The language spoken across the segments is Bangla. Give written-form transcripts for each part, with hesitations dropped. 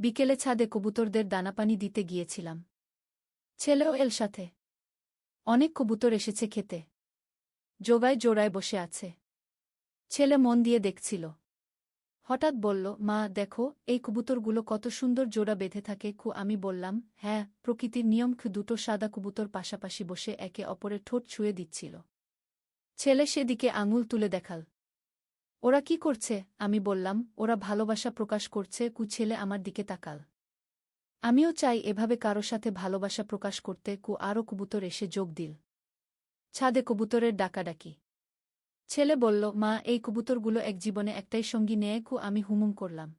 বিকেলে ছাদে কবুতরদের দানাপানি দিতে গিয়েছিলাম। ছেলেও এল সাথে। অনেক কবুতর এসেছে খেতে। জোড়ায় জোড়ায় বসে আছে। ছেলে মন দিয়ে দেখছিল। হঠাৎ বলল, মা দেখো, এই কবুতরগুলো কত সুন্দর জোড়া বেঁধে থাকে। আমি বললাম, হ্যাঁ, প্রকৃতির নিয়ম। দুটো সাদা কবুতর পাশাপাশি বসে একে অপরের ঠোঁট ছুঁয়ে দিচ্ছিল। ছেলে সেদিকে আঙুল তুলে দেখাল। ওরা কি করছে? আমি বললাম, ওরা ভালোবাসা প্রকাশ করছে। ছেলে আমার দিকে তাকাল। আমিও চাই এভাবে কারো সাথে ভালোবাসা প্রকাশ করতে। আরও কবুতর এসে যোগ দিল। ছাদে কবুতরের ডাকাডাকি। ছেলে বলল, মা এই কবুতরগুলো এক জীবনে একটাই সঙ্গী নেয়। আমি হুমুম করলাম।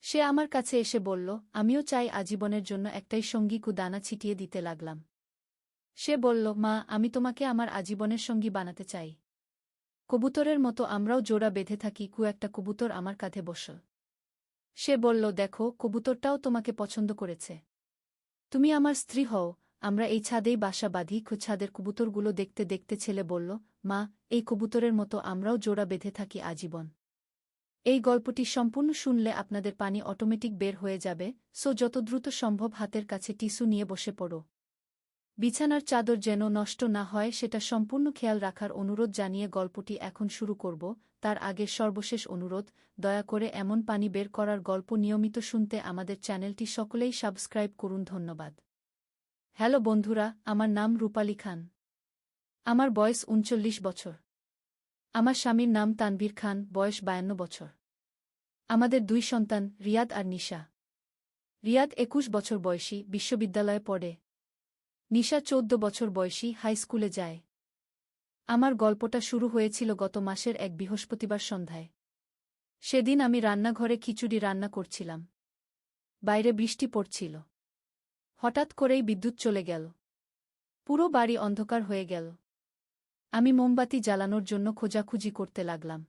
সে আমার কাছে এসে বলল, আমিও চাই আজীবনের জন্য একটাই সঙ্গী। দানা ছিটিয়ে দিতে লাগলাম। সে বলল, মা আমি তোমাকে আমার আজীবনের সঙ্গী বানাতে চাই। কবুতরের মতো আমরাও জোড়া বেঁধে থাকি। একটা কবুতর আমার কাঁধে বসল। সে বলল, দেখো, কবুতরটাও তোমাকে পছন্দ করেছে। তুমি আমার স্ত্রী হও। আমরা এই ছাদেই বাসা বাঁধি। ছাদের কবুতরগুলো দেখতে দেখতে ছেলে বলল, মা এই কবুতরের মতো আমরাও জোড়া বেঁধে থাকি আজীবন। এই গল্পটি সম্পূর্ণ শুনলে আপনাদের পানি অটোমেটিক বের হয়ে যাবে। যত দ্রুত সম্ভব হাতের কাছে টিস্যু নিয়ে বসে পড়ো। বিছানার চাদর যেন নষ্ট না হয় সেটা সম্পূর্ণ খেয়াল রাখার অনুরোধ জানিয়ে গল্পটি এখন শুরু করব। তার আগে সর্বশেষ অনুরোধ, দয়া করে এমন পানি বের করার গল্প নিয়মিত শুনতে আমাদের চ্যানেলটি সকলেই সাবস্ক্রাইব করুন। ধন্যবাদ। হ্যালো বন্ধুরা, আমার নাম রূপালী খান। আমার বয়স ৩৯ বছর। আমার স্বামীর নাম তানভীর খান, বয়স ৫২ বছর। আমাদের ২ সন্তান, রিয়াদ আর নিশা। রিয়াদ ২১ বছর বয়সী, বিশ্ববিদ্যালয়ে পড়ে। নিশা ১৪ বছর বয়সী, হাই স্কুলে যায়। আমার গল্পটা শুরু হয়েছিল গত মাসের এক বৃহস্পতিবার সন্ধ্যায়। সেদিন আমি রান্নাঘরে খিচুড়ি রান্না করছিলাম। বাইরে বৃষ্টি পড়ছিল। হঠাৎ করেই বিদ্যুৎ চলে গেল। পুরো বাড়ি অন্ধকার হয়ে গেল। আমি মোমবাতি জ্বালানোর জন্য খোঁজাখুঁজি করতে লাগলাম।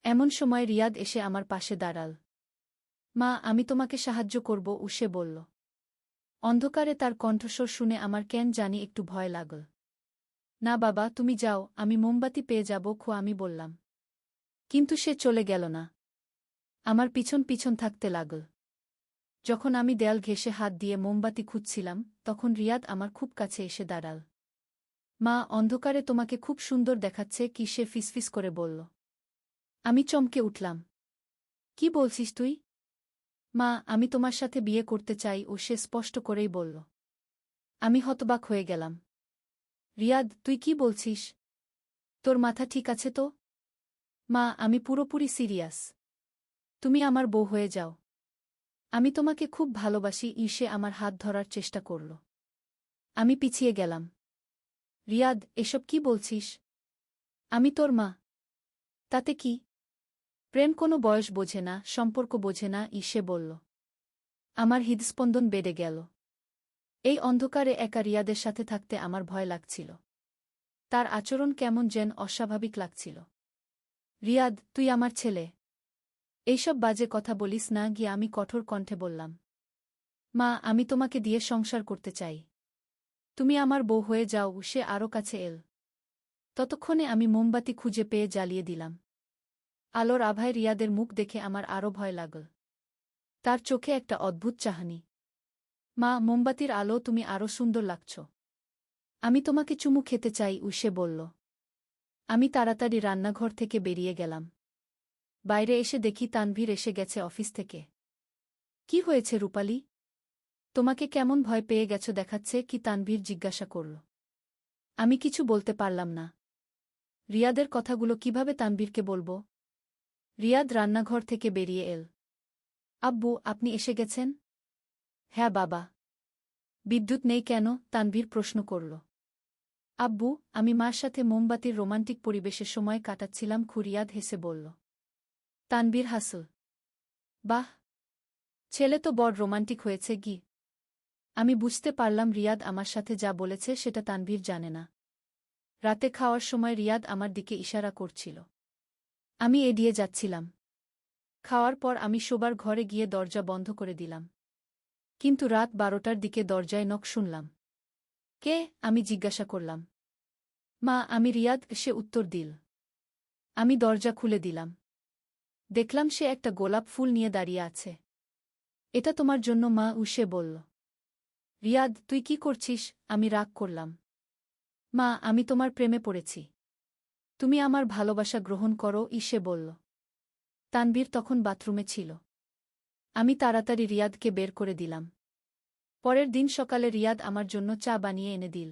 এমন সময় রিয়াদ এসে আমার পাশে দাঁড়াল। মা আমি তোমাকে সাহায্য করব, সে বলল। অন্ধকারে তার কণ্ঠস্বর শুনে আমার কেন জানি একটু ভয় লাগল। না বাবা, তুমি যাও, আমি মোমবাতি পেয়ে যাব। আমি বললাম। কিন্তু সে চলে গেল না। আমার পিছন পিছন থাকতে লাগল। যখন আমি দেয়াল ঘেঁষে হাত দিয়ে মোমবাতি খুঁজছিলাম, তখন রিয়াদ আমার খুব কাছে এসে দাঁড়াল। মা অন্ধকারে তোমাকে খুব সুন্দর দেখাচ্ছে। সে ফিসফিস করে বলল। আমি চমকে উঠলাম। কি বলছিস তুই? মা আমি তোমার সাথে বিয়ে করতে চাই, সে স্পষ্ট করেই বলল। আমি হতবাক হয়ে গেলাম। রিয়াদ, তুই কি বলছিস? তোর মাথা ঠিক আছে তো? মা আমি পুরোপুরি সিরিয়াস। তুমি আমার বউ হয়ে যাও। আমি তোমাকে খুব ভালোবাসি। সে আমার হাত ধরার চেষ্টা করল। আমি পিছিয়ে গেলাম। রিয়াদ, এসব কি বলছিস? আমি তোর মা। তাতে কি? প্রেম কোনো বয়স বোঝে না, সম্পর্ক বোঝে না, সে বলল। আমার হৃদস্পন্দন বেড়ে গেল। এই অন্ধকারে একা রিয়াদের সাথে থাকতে আমার ভয় লাগছিল। তার আচরণ কেমন যেন অস্বাভাবিক লাগছিল। রিয়াদ, তুই আমার ছেলে। এইসব বাজে কথা বলিস না। আমি কঠোর কণ্ঠে বললাম। মা আমি তোমাকে দিয়ে সংসার করতে চাই। তুমি আমার বউ হয়ে যাও। সে আরও কাছে এল। ততক্ষণে আমি মোমবাতি খুঁজে পেয়ে জ্বালিয়ে দিলাম। আলোর আভায় রিয়াদের মুখ দেখে আমার আরও ভয় লাগল। তার চোখে একটা অদ্ভুত চাহনি। মা মোমবাতির আলো, তুমি আরও সুন্দর লাগছ। আমি তোমাকে চুমু খেতে চাই, সে বলল। আমি তাড়াতাড়ি রান্নাঘর থেকে বেরিয়ে গেলাম। বাইরে এসে দেখি তানভীর এসে গেছে অফিস থেকে। কি হয়েছে রূপালী? তোমাকে কেমন ভয় পেয়ে গেছ দেখাচ্ছে। তানভীর জিজ্ঞাসা করল। আমি কিছু বলতে পারলাম না। রিয়াদের কথাগুলো কিভাবে তানভীরকে বলব? রিয়াদ রান্নাঘর থেকে বেরিয়ে এল। আব্বু, আপনি এসে গেছেন? হ্যাঁ বাবা। বিদ্যুৎ নেই কেন? তানভীর প্রশ্ন করল। আব্বু, আমি মার সাথে মোমবাতির রোমান্টিক পরিবেশে সময় কাটাচ্ছিলাম। রিয়াদ হেসে বলল। তানভীর হাসল। বাহ, ছেলে তো বড় রোমান্টিক হয়েছে। আমি বুঝতে পারলাম রিয়াদ আমার সাথে যা বলেছে সেটা তানভীর জানে না। রাতে খাওয়ার সময় রিয়াদ আমার দিকে ইশারা করছিল। আমি এড়িয়ে যাচ্ছিলাম। খাওয়ার পর আমি শোবার ঘরে গিয়ে দরজা বন্ধ করে দিলাম। কিন্তু রাত ১২টার দিকে দরজায় নক শুনলাম। কে? আমি জিজ্ঞাসা করলাম। মা আমি রিয়াদ, সে উত্তর দিল। আমি দরজা খুলে দিলাম। দেখলাম সে একটা গোলাপ ফুল নিয়ে দাঁড়িয়ে আছে। এটা তোমার জন্য মা, সে বলল। রিয়াদ, তুই কি করছিস? আমি রাগ করলাম। মা, আমি তোমার প্রেমে পড়েছি। তুমি আমার ভালোবাসা গ্রহণ করো, সে বলল। তানভীর তখন বাথরুমে ছিল। আমি তাড়াতাড়ি রিয়াদকে বের করে দিলাম। পরের দিন সকালে রিয়াদ আমার জন্য চা বানিয়ে এনে দিল।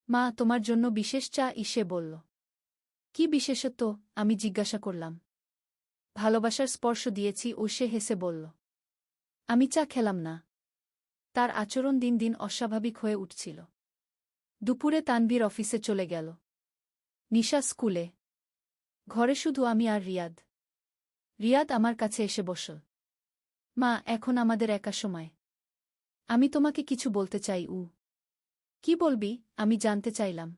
মা, তোমার জন্য বিশেষ চা, সে বলল। কি বিশেষত্ব? আমি জিজ্ঞাসা করলাম। ভালোবাসার স্পর্শ দিয়েছি, সে হেসে বলল। আমি চা খেলাম না। তার আচরণ দিন দিন অস্বাভাবিক হয়ে উঠছিল। দুপুরে তানভীর অফিসে চলে গেল। নিশা স্কুলে। ঘরে শুধু আমি আর রিয়াদ। রিয়াদ আমার কাছে এসে বসল। মা, এখন আমাদের একা সময়। আমি তোমাকে কিছু বলতে চাই। কি বলবি? আমি জানতে চাইলাম।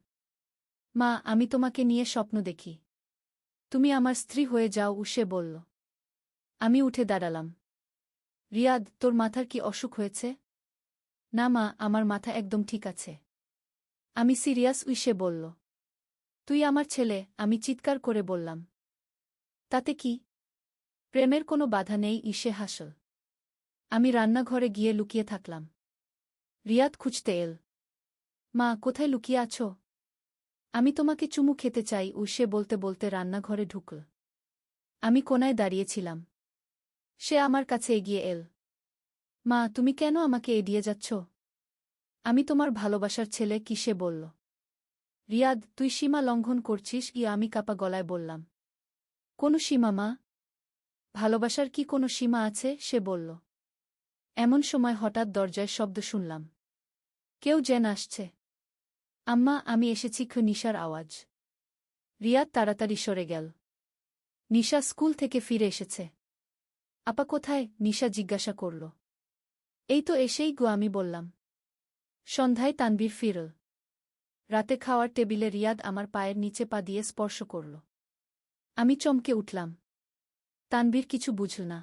মা, আমি তোমাকে নিয়ে স্বপ্ন দেখি। তুমি আমার স্ত্রী হয়ে যাও, সে বলল। আমি উঠে দাঁড়ালাম। রিয়াদ, তোর মাথার কি অসুখ হয়েছে? না মা, আমার মাথা একদম ঠিক আছে। আমি সিরিয়াস, সে বলল। তুই আমার ছেলে, আমি চিৎকার করে বললাম। তাতে কি? প্রেমের কোনো বাধা নেই, সে হাসল। আমি রান্নাঘরে গিয়ে লুকিয়ে থাকলাম। রিয়াদ খুঁজতে এল। মা, কোথায় লুকিয়ে আছো? আমি তোমাকে চুমু খেতে চাই, সে বলতে বলতে রান্নাঘরে ঢুকল। আমি কোনায় দাঁড়িয়েছিলাম। সে আমার কাছে এগিয়ে এল। মা, তুমি কেন আমাকে এড়িয়ে যাচ্ছ? আমি তোমার ভালোবাসার ছেলে, সে বলল। রিয়াদ, তুই সীমা লঙ্ঘন করছিস, আমি কাপা গলায় বললাম। কোনো সীমা মা? ভালোবাসার কি কোনো সীমা আছে? সে বলল। এমন সময় হঠাৎ দরজায় শব্দ শুনলাম। কেউ যেন আসছে। আম্মা, আমি এসেছি। নিশার আওয়াজ। রিয়াদ তাড়াতাড়ি সরে গেল। নিশা স্কুল থেকে ফিরে এসেছে। আপা কোথায়? নিশা জিজ্ঞাসা করল। এই তো এসেই গো, আমি বললাম। সন্ধ্যায় তানভীর ফিরল। রাতে খাওয়ার টেবিলে রিয়াদ আমার পায়ের নিচে পা দিয়ে স্পর্শ করল। আমি চমকে উঠলাম। তানভীর কিছু বুঝল না।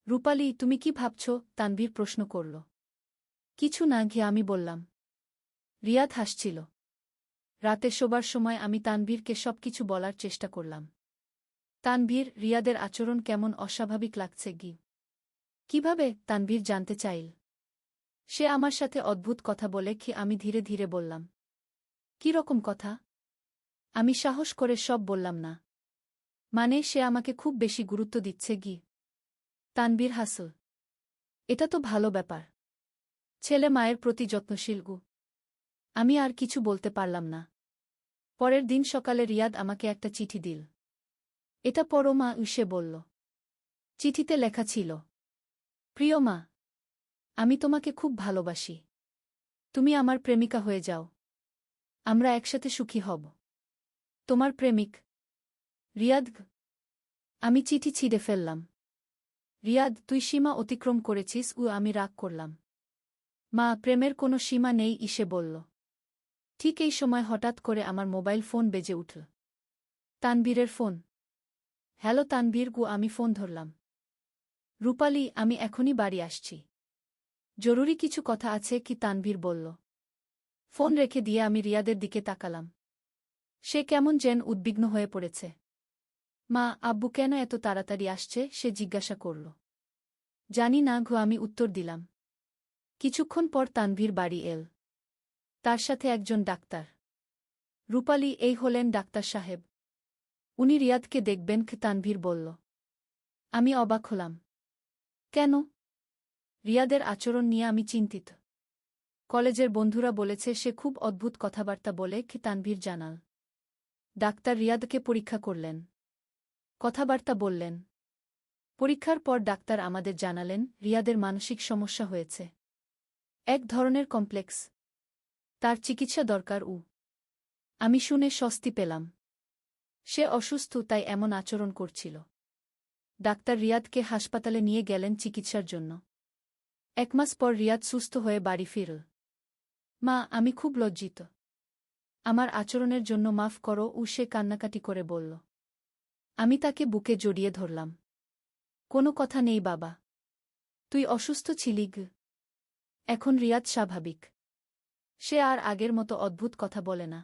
রূপালি, তুমি কি ভাবছ? তানভীর প্রশ্ন করল। কিছু না, আমি বললাম। রিয়াদ হাসছিল। রাতে শোবার সময় আমি তানভীরকে সবকিছু বলার চেষ্টা করলাম। তানভীর, রিয়াদের আচরণ কেমন অস্বাভাবিক লাগছে। কিভাবে? তানভীর জানতে চাইল। সে আমার সাথে অদ্ভুত কথা বলে। আমি ধীরে ধীরে বললাম। কি রকম কথা? আমি সাহস করে সব বললাম না। মানে, সে আমাকে খুব বেশি গুরুত্ব দিচ্ছে। তানভীর হাসল। এটা তো ভালো ব্যাপার। ছেলে মায়ের প্রতি যত্নশীল। আমি আর কিছু বলতে পারলাম না। পরের দিন সকালে রিয়াদ আমাকে একটা চিঠি দিল। এটা পড়ো মা, সে বলল। চিঠিতে লেখা ছিল। প্রিয় মা, আমি তোমাকে খুব ভালোবাসি। তুমি আমার প্রেমিকা হয়ে যাও। আমরা একসাথে সুখী হব। তোমার প্রেমিক রিয়াদ। আমি চিঠি ছিঁড়ে ফেললাম। রিয়াদ, তুই সীমা অতিক্রম করেছিস। আমি রাগ করলাম। মা, প্রেমের কোনো সীমা নেই, সে বলল। ঠিক এই সময় হঠাৎ করে আমার মোবাইল ফোন বেজে উঠল। তানভীরের ফোন। হ্যালো তানভীর। আমি ফোন ধরলাম। রূপালি, আমি এখনই বাড়ি আসছি। জরুরি কিছু কথা আছে। তানভীর বলল। ফোন রেখে দিয়ে আমি রিয়াদের দিকে তাকালাম। সে কেমন যেন উদ্বিগ্ন হয়ে পড়েছে। মা, আব্বু কেন এত তাড়াতাড়ি আসছে? সে জিজ্ঞাসা করল। জানি না। আমি উত্তর দিলাম। কিছুক্ষণ পর তানভীর বাড়ি এল। তার সাথে একজন ডাক্তার। রূপালি, এই হলেন ডাক্তার সাহেব। উনি রিয়াদকে দেখবেন। তানভীর বলল। আমি অবাক হলাম। কেন? রিয়াদের আচরণ নিয়ে আমি চিন্তিত। কলেজের বন্ধুরা বলেছে সে খুব অদ্ভুত কথাবার্তা বলে। তানভীর জানাল। ডাক্তার রিয়াদকে পরীক্ষা করলেন। কথাবার্তা বললেন। পরীক্ষার পর ডাক্তার আমাদের জানালেন রিয়াদের মানসিক সমস্যা হয়েছে। এক ধরনের কমপ্লেক্স। তার চিকিৎসা দরকার। আমি শুনে স্বস্তি পেলাম। সে অসুস্থ, তাই এমন আচরণ করছিল। ডাক্তার রিয়াদকে হাসপাতালে নিয়ে গেলেন চিকিৎসার জন্য। 1 মাস পর রিয়াদ সুস্থ হয়ে বাড়ি ফিরল। মা, আমি খুব লজ্জিত। আমার আচরণের জন্য মাফ করো। সে কান্নাকাটি করে বলল। আমি তাকে বুকে জড়িয়ে ধরলাম। কোনো কথা নেই বাবা। তুই অসুস্থ ছিলি। এখন রিয়াদ স্বাভাবিক। সে আর আগের মতো অদ্ভুত কথা বলে না।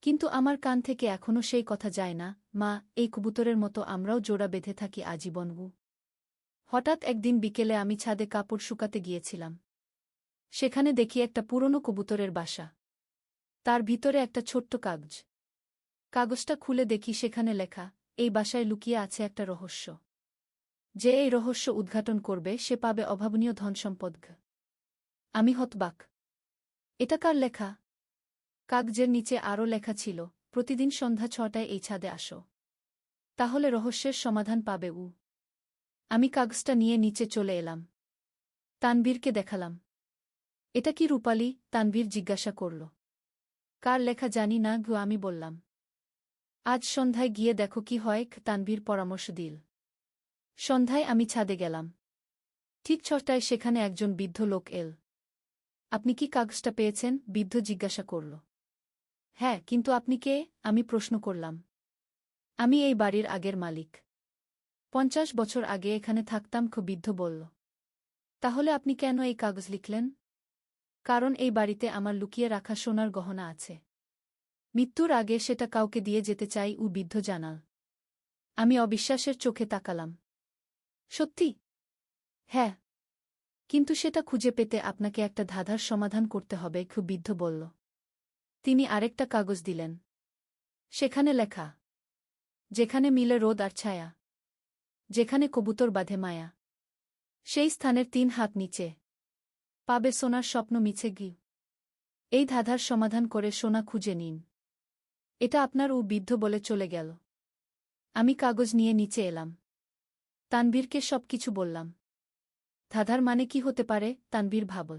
কিন্তু আমার কান থেকে এখনও সেই কথা যায় না। মা, এই কবুতরের মতো আমরাও জোড়া বেঁধে থাকি আজীবন। হঠাৎ একদিন বিকেলে আমি ছাদে কাপড় শুকাতে গিয়েছিলাম। সেখানে দেখি একটা পুরনো কবুতরের বাসা। তার ভিতরে একটা ছোট্ট কাগজ। কাগজটা খুলে দেখি সেখানে লেখা, এই বাসায় লুকিয়ে আছে একটা রহস্য। যে এই রহস্য উদ্ঘাটন করবে সে পাবে অভাবনীয় ধনসম্পদ। আমি হতবাক। এটা কার লেখা? কাগজের নিচে আরও লেখা ছিল, প্রতিদিন সন্ধ্যা 6টায় এই ছাদে আসো। তাহলে রহস্যের সমাধান পাবে উ। আমি কাগজটা নিয়ে নিচে চলে এলাম। তানবীরকে দেখালাম। এটা কি রূপালি? তানবীর জিজ্ঞাসা করল। কার লেখা জানি না গো, আমি বললাম। আজ সন্ধ্যায় গিয়ে দেখো কি হয়, তানবীর পরামর্শ দিল। সন্ধ্যায় আমি ছাদে গেলাম। ঠিক 6টায় সেখানে একজন বৃদ্ধ লোক এল। আপনি কি কাগজটা পেয়েছেন? বৃদ্ধ জিজ্ঞাসা করল। হ্যাঁ, কিন্তু আপনি কে? আমি প্রশ্ন করলাম। আমি এই বাড়ির আগের মালিক। 50 বছর আগে এখানে থাকতাম, বৃদ্ধ বলল। তাহলে আপনি কেন এই কাগজ লিখলেন? কারণ এই বাড়িতে আমার লুকিয়ে রাখা সোনার গহনা আছে। মৃত্যুর আগে সেটা কাউকে দিয়ে যেতে চাই, বৃদ্ধ জানাল। আমি অবিশ্বাসের চোখে তাকালাম। সত্যি? হ্যাঁ। কিন্তু সেটা খুঁজে পেতে আপনাকে একটা ধাঁধার সমাধান করতে হবে, বৃদ্ধ বলল। তিনি আরেকটা কাগজ দিলেন। সেখানে লেখা, যেখানে মিলে রোদ আর ছায়া, যেখানে কবুতর বাঁধে মায়া, সেই স্থানের 3 হাত নিচে পাবে সোনার স্বপ্ন মিছে গি। এই ধাঁধার সমাধান করে সোনা খুঁজে নিন। এটা আপনার, বৃদ্ধ বলে চলে গেল। আমি কাগজ নিয়ে নিচে এলাম। তানবীরকে সবকিছু বললাম। ধাঁধার মানে কি হতে পারে? তানবীর ভাবল।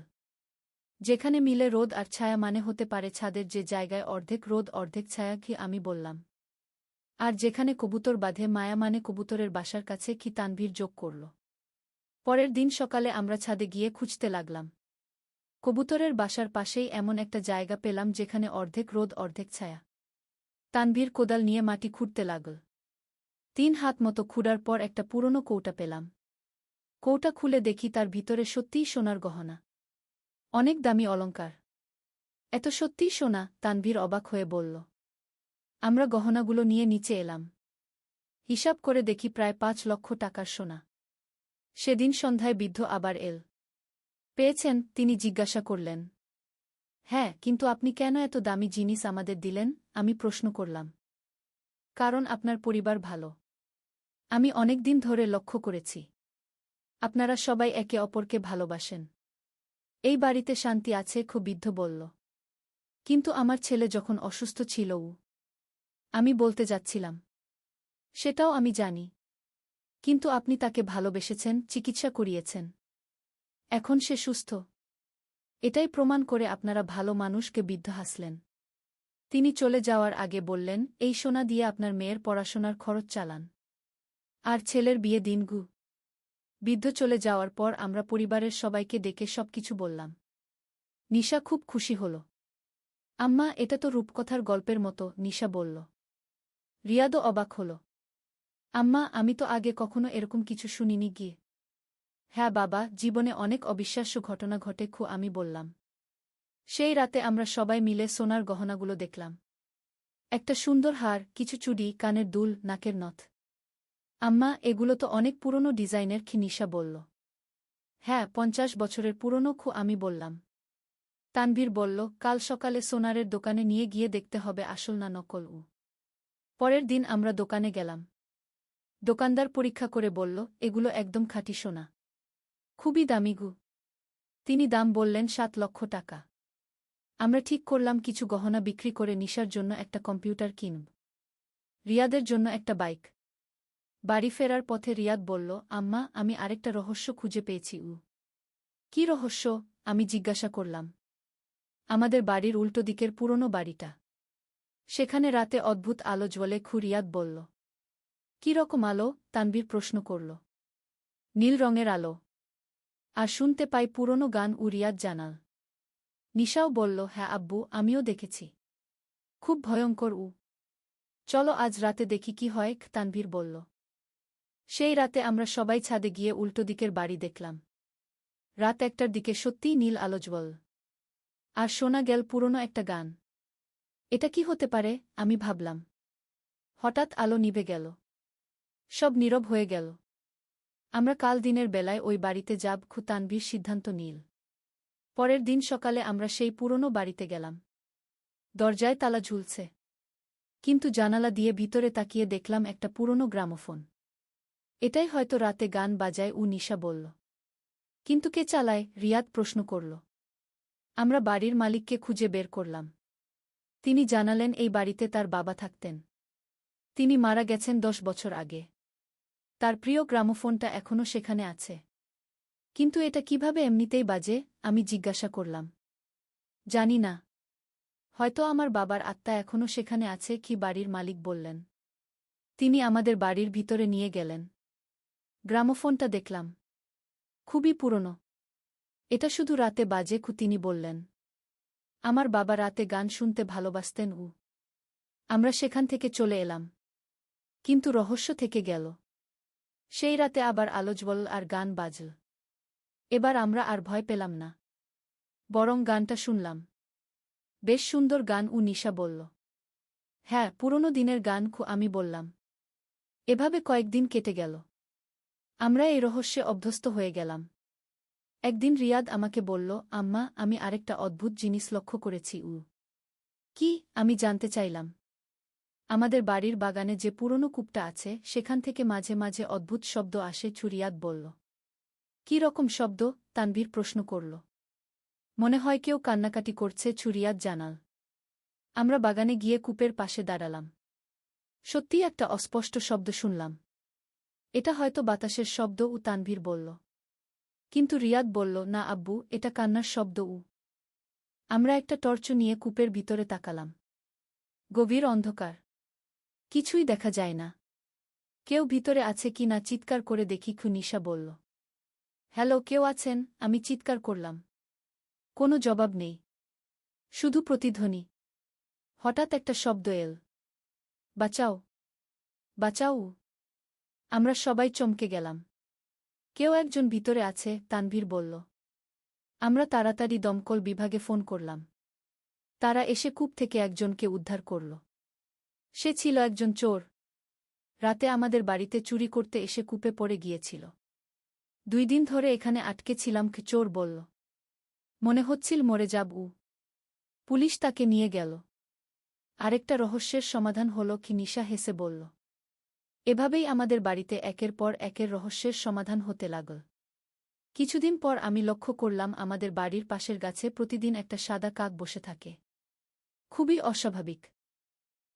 যেখানে মিলে রোদ আর ছায়া মানে হতে পারে ছাদের যে জায়গায় অর্ধেক রোদ অর্ধেক ছায়া, কি আমি বললাম। আর যেখানে কবুতর বাঁধে মায়া মানে কবুতরের বাসার কাছে, কি তানভীর যোগ করল। পরের দিন সকালে আমরা ছাদে গিয়ে খুঁজতে লাগলাম। কবুতরের বাসার পাশেই এমন একটা জায়গা পেলাম যেখানে অর্ধেক রোদ অর্ধেক ছায়া। তানভীর কোদাল নিয়ে মাটি খুঁড়তে লাগল। 3 হাত মতো খুঁড়ার পর একটা পুরনো কৌটা পেলাম। কৌটা খুলে দেখি তার ভিতরে সত্যিই সোনার গহনা। অনেক দামি অলংকার। এত সত্যিই সোনা? তানভীর অবাক হয়ে বলল। আমরা গহনাগুলো নিয়ে নিচে এলাম। হিসাব করে দেখি প্রায় 5 লক্ষ টাকার সোনা। সেদিন সন্ধ্যায় বৃদ্ধ আবার এল। পেয়েছেন? তিনি জিজ্ঞাসা করলেন। হ্যাঁ, কিন্তু আপনি কেন এত দামি জিনিস আমাদের দিলেন? আমি প্রশ্ন করলাম। কারণ আপনার পরিবার ভালো। আমি অনেক দিন ধরে লক্ষ্য করেছি। আপনারা সবাই একে অপরকে ভালোবাসেন। এই বাড়িতে শান্তি আছে, বৃদ্ধ বলল। কিন্তু আমার ছেলে যখন অসুস্থ ছিল, আমি বলতে যাচ্ছিলাম। সেটাও আমি জানি। কিন্তু আপনি তাকে ভালোবেসেছেন, চিকিৎসা করিয়েছেন। এখন সে সুস্থ। এটাই প্রমাণ করে আপনারা ভালো মানুষকে। বৃদ্ধ হাসলেন। তিনি চলে যাওয়ার আগে বললেন, এই সোনা দিয়ে আপনার মেয়ের পড়াশোনার খরচ চালান। আর ছেলের বিয়ে দিন গু। বৃদ্ধ চলে যাওয়ার পর আমরা পরিবারের সবাইকে ডেকে সবকিছু বললাম। নিশা খুব খুশি হল। আম্মা, এটা তো রূপকথার গল্পের মতো, নিশা বলল। রিয়াদও অবাক হল। আম্মা, আমি তো আগে কখনো এরকম কিছু শুনিনি গিয়ে। হ্যাঁ বাবা, জীবনে অনেক অবিশ্বাস্য ঘটনা ঘটে, আমি বললাম। সেই রাতে আমরা সবাই মিলে সোনার গহনাগুলো দেখলাম। একটা সুন্দর হার, কিছু চুড়ি, কানের দুল, নাকের নথ। আম্মা, এগুলো তো অনেক পুরনো ডিজাইনের, নিশা বলল। হ্যাঁ, 50 বছরের পুরনো, আমি বললাম। তানভীর বলল, কাল সকালে সোনারের দোকানে নিয়ে গিয়ে দেখতে হবে আসল না নকল। পরের দিন আমরা দোকানে গেলাম। দোকানদার পরীক্ষা করে বলল, এগুলো একদম খাঁটি সোনা। খুবই দামি গু। তিনি দাম বললেন 7 লক্ষ টাকা। আমরা ঠিক করলাম কিছু গহনা বিক্রি করে নিশার জন্য একটা কম্পিউটার কিনব। রিয়াদের জন্য একটা বাইক। বাড়ি ফেরার পথে রিয়াদ বলল, আম্মা, আমি আরেকটা রহস্য খুঁজে পেয়েছি। কি রহস্য? আমি জিজ্ঞাসা করলাম। আমাদের বাড়ির উল্টো দিকের পুরনো বাড়িটা। সেখানে রাতে অদ্ভুত আলো জ্বলে, রিয়াদ বলল। কি রকম আলো? তানভীর প্রশ্ন করল। নীল রঙের আলো। আর শুনতে পাই পুরনো গান, রিয়াদ জানাল। নিশাও বলল, হ্যাঁ আব্বু, আমিও দেখেছি। খুব ভয়ঙ্কর। চলো আজ রাতে দেখি কি হয়, তানভীর বলল। সেই রাতে আমরা সবাই ছাদে গিয়ে উল্টো দিকের বাড়ি দেখলাম। রাত 1টার দিকে সত্যিই নীল আলো জ্বল। আর শোনা গেল পুরনো একটা গান। এটা কি হতে পারে? আমি ভাবলাম। হঠাৎ আলো নিভে গেল। সব নীরব হয়ে গেল। আমরা কাল দিনের বেলায় ওই বাড়িতে যাব তানভীর সিদ্ধান্ত নিল। পরের দিন সকালে আমরা সেই পুরনো বাড়িতে গেলাম। দরজায় তালা ঝুলছে, কিন্তু জানালা দিয়ে ভিতরে তাকিয়ে দেখলাম একটা পুরনো গ্রামোফোন। এটাই হয়তো রাতে গান বাজায়, নিশা বলল। কিন্তু কে চালায়? রিয়াদ প্রশ্ন করল। আমরা বাড়ির মালিককে খুঁজে বের করলাম। তিনি জানালেন এই বাড়িতে তার বাবা থাকতেন। তিনি মারা গেছেন 10 বছর আগে। তার প্রিয় গ্রামোফোনটা এখনও সেখানে আছে। কিন্তু এটা কিভাবে এমনিতেই বাজে? আমি জিজ্ঞাসা করলাম। জানি না, হয়তো আমার বাবার আত্মা এখনও সেখানে আছে, কি বাড়ির মালিক বললেন। তিনি আমাদের বাড়ির ভিতরে নিয়ে গেলেন। গ্রামোফোনটা দেখলাম, খুবই পুরনো। এটা শুধু রাতে বাজে, তিনি বললেন। আমার বাবা রাতে গান শুনতে ভালোবাসতেন। আমরা সেখান থেকে চলে এলাম, কিন্তু রহস্য থেকে গেল। সেই রাতে আবার আলো জ্বলল আর গান বাজল। এবার আমরা আর ভয় পেলাম না, বরং গানটা শুনলাম। বেশ সুন্দর গান, নিশা বলল। হ্যাঁ, পুরনো দিনের গান, আমি বললাম। এভাবে কয়েকদিন কেটে গেল। আমরা এই রহস্যে অভ্যস্ত হয়ে গেলাম। একদিন রিয়াদ আমাকে বলল, আম্মা, আমি আরেকটা অদ্ভুত জিনিস লক্ষ্য করেছি। কি? আমি জানতে চাইলাম। আমাদের বাড়ির বাগানে যে পুরনো কূপটা আছে, সেখান থেকে মাঝে মাঝে অদ্ভুত শব্দ আসে। রিয়াদ বলল। কি রকম শব্দ? তানভীর প্রশ্ন করল। মনে হয় কেউ কান্নাকাটি করছে, রিয়াদ জানাল। আমরা বাগানে গিয়ে কূপের পাশে দাঁড়ালাম। সত্যিই একটা অস্পষ্ট শব্দ শুনলাম। এটা হয়তো বাতাসের শব্দ, তানভীর বলল। কিন্তু রিয়াদ বলল, না আব্বু, এটা কান্নার শব্দ। আমরা একটা টর্চ নিয়ে কূপের ভিতরে তাকালাম। গভীর অন্ধকার, কিছুই দেখা যায় না। কেউ ভিতরে আছে কি না চিৎকার করে দেখি, নিশা বলল। হ্যালো, কেউ আছেন? আমি চিৎকার করলাম। কোনো জবাব নেই, শুধু প্রতিধ্বনি। হঠাৎ একটা শব্দ এল, বাঁচাও, বাঁচাও। আমরা সবাই চমকে গেলাম। কেউ একজন ভিতরে আছে, তানভীর বলল। আমরা তাড়াতাড়ি দমকল বিভাগে ফোন করলাম। তারা এসে কূপ থেকে একজনকে উদ্ধার করল। সে ছিল একজন চোর। রাতে আমাদের বাড়িতে চুরি করতে এসে কূপে পড়ে গিয়েছিল। 2 দিন ধরে এখানে আটকে ছিলাম, চোর বলল। মনে হচ্ছিল মরে যাব। পুলিশ তাকে নিয়ে গেল। আরেকটা রহস্যের সমাধান হল, নিশা হেসে বলল। এভাবেই আমাদের বাড়িতে একের পর একের রহস্যের সমাধান হতে লাগল। কিছুদিন পর আমি লক্ষ্য করলাম আমাদের বাড়ির পাশের গাছে প্রতিদিন একটা সাদা কাক বসে থাকে। খুবই অস্বাভাবিক।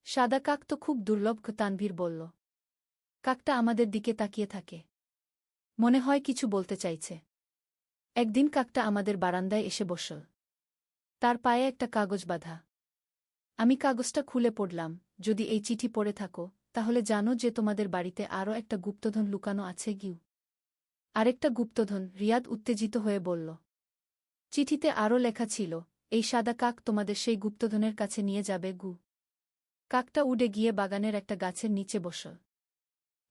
সাদা কাক তো খুব দুর্লভ, তানভীর বলল। কাকটা আমাদের দিকে তাকিয়ে থাকে, মনে হয় কিছু বলতে চাইছে। একদিন কাকটা আমাদের বারান্দায় এসে বসল। তার পায়ে একটা কাগজ বাঁধা। আমি কাগজটা খুলে পড়লাম। যদি এই চিঠি পড়ে থাকো, তাহলে জানো যে তোমাদের বাড়িতে আরও একটা গুপ্তধন লুকানো আছে। আরেকটা গুপ্তধন? রিয়াদ উত্তেজিত হয়ে বলল। চিঠিতে আরও লেখা ছিল, এই সাদা কাক তোমাদের সেই গুপ্তধনের কাছে নিয়ে যাবে। কাকটা উড়ে গিয়ে বাগানের একটা গাছের নিচে বসল।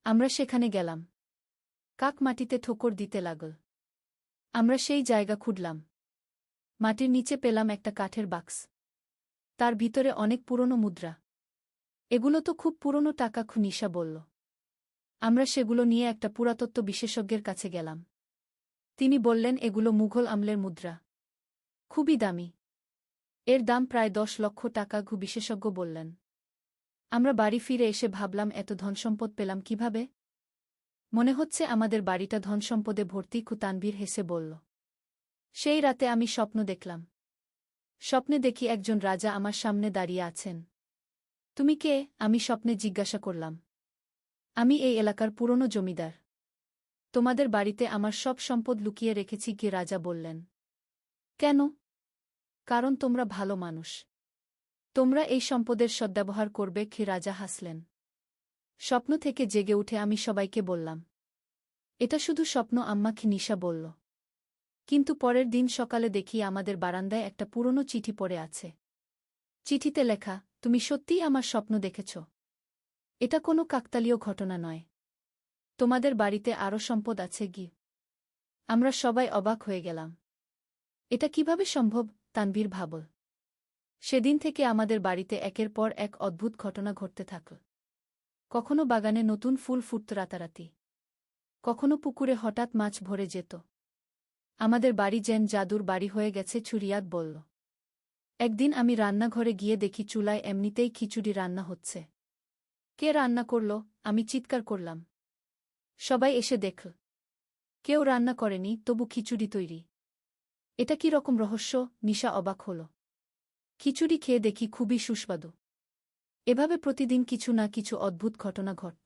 আমরা সেখানে গেলাম। কাক মাটিতে ঠোকর দিতে লাগল। আমরা সেই জায়গা খুঁড়লাম। মাটির নিচে পেলাম একটা কাঠের বাক্স। তার ভিতরে অনেক পুরনো মুদ্রা। এগুলো তো খুব পুরনো টাকা, নিশা বলল। আমরা সেগুলো নিয়ে একটা পুরাতত্ত্ব বিশেষজ্ঞের কাছে গেলাম। তিনি বললেন এগুলো মুঘল আমলের মুদ্রা, খুবই দামি। এর দাম প্রায় 10 লক্ষ টাকা, বিশেষজ্ঞ বললেন। আমরা বাড়ি ফিরে এসে ভাবলাম, এত ধনসম্পদ পেলাম কিভাবে? মনে হচ্ছে আমাদের বাড়িটা ধনসম্পদে ভর্তি, তানভীর হেসে বলল। সেই রাতে আমি স্বপ্ন দেখলাম। স্বপ্নে দেখি একজন রাজা আমার সামনে দাঁড়িয়ে আছেন। তুমি কে? আমি স্বপ্নে জিজ্ঞাসা করলাম। আমি এই এলাকার পুরনো জমিদার। তোমাদের বাড়িতে আমার সব সম্পদ লুকিয়ে রেখেছি, রাজা বললেন। কেন? কারণ তোমরা ভালো মানুষ। তোমরা এই সম্পদের সদ্ব্যবহার করবে, রাজা হাসলেন। স্বপ্ন থেকে জেগে উঠে আমি সবাইকে বললাম, এটা শুধু স্বপ্ন আম্মা, নিশা বলল। কিন্তু পরের দিন সকালে দেখি আমাদের বারান্দায় একটা পুরনো চিঠি পড়ে আছে। চিঠিতে লেখা, তুমি সত্যিই আমার স্বপ্ন দেখেছ। এটা কোনো কাকতালীয় ঘটনা নয়। তোমাদের বাড়িতে আরও সম্পদ আছে। আমরা সবাই অবাক হয়ে গেলাম। এটা কিভাবে সম্ভব? তানভীর ভাবল। সেদিন থেকে আমাদের বাড়িতে একের পর এক অদ্ভুত ঘটনা ঘটতে থাকল। কখনো বাগানে নতুন ফুল ফুটত রাতারাতি, কখনো পুকুরে হঠাৎ মাছ ভরে যেত। আমাদের বাড়ি যেন জাদুর বাড়ি হয়ে গেছে, রিয়াদ বলল। একদিন আমি রান্নাঘরে গিয়ে দেখি চুলায় এমনিতেই খিচুড়ি রান্না হচ্ছে। কে রান্না করল? আমি চিৎকার করলাম। সবাই এসে দেখল। কেউ রান্না করেনি, তবু খিচুড়ি তৈরি। এটা কি রকম রহস্য? নিশা অবাক হল। খিচুড়ি খেয়ে দেখি খুবই সুস্বাদু। এভাবে প্রতিদিন কিছু না কিছু অদ্ভুত ঘটনা ঘটত।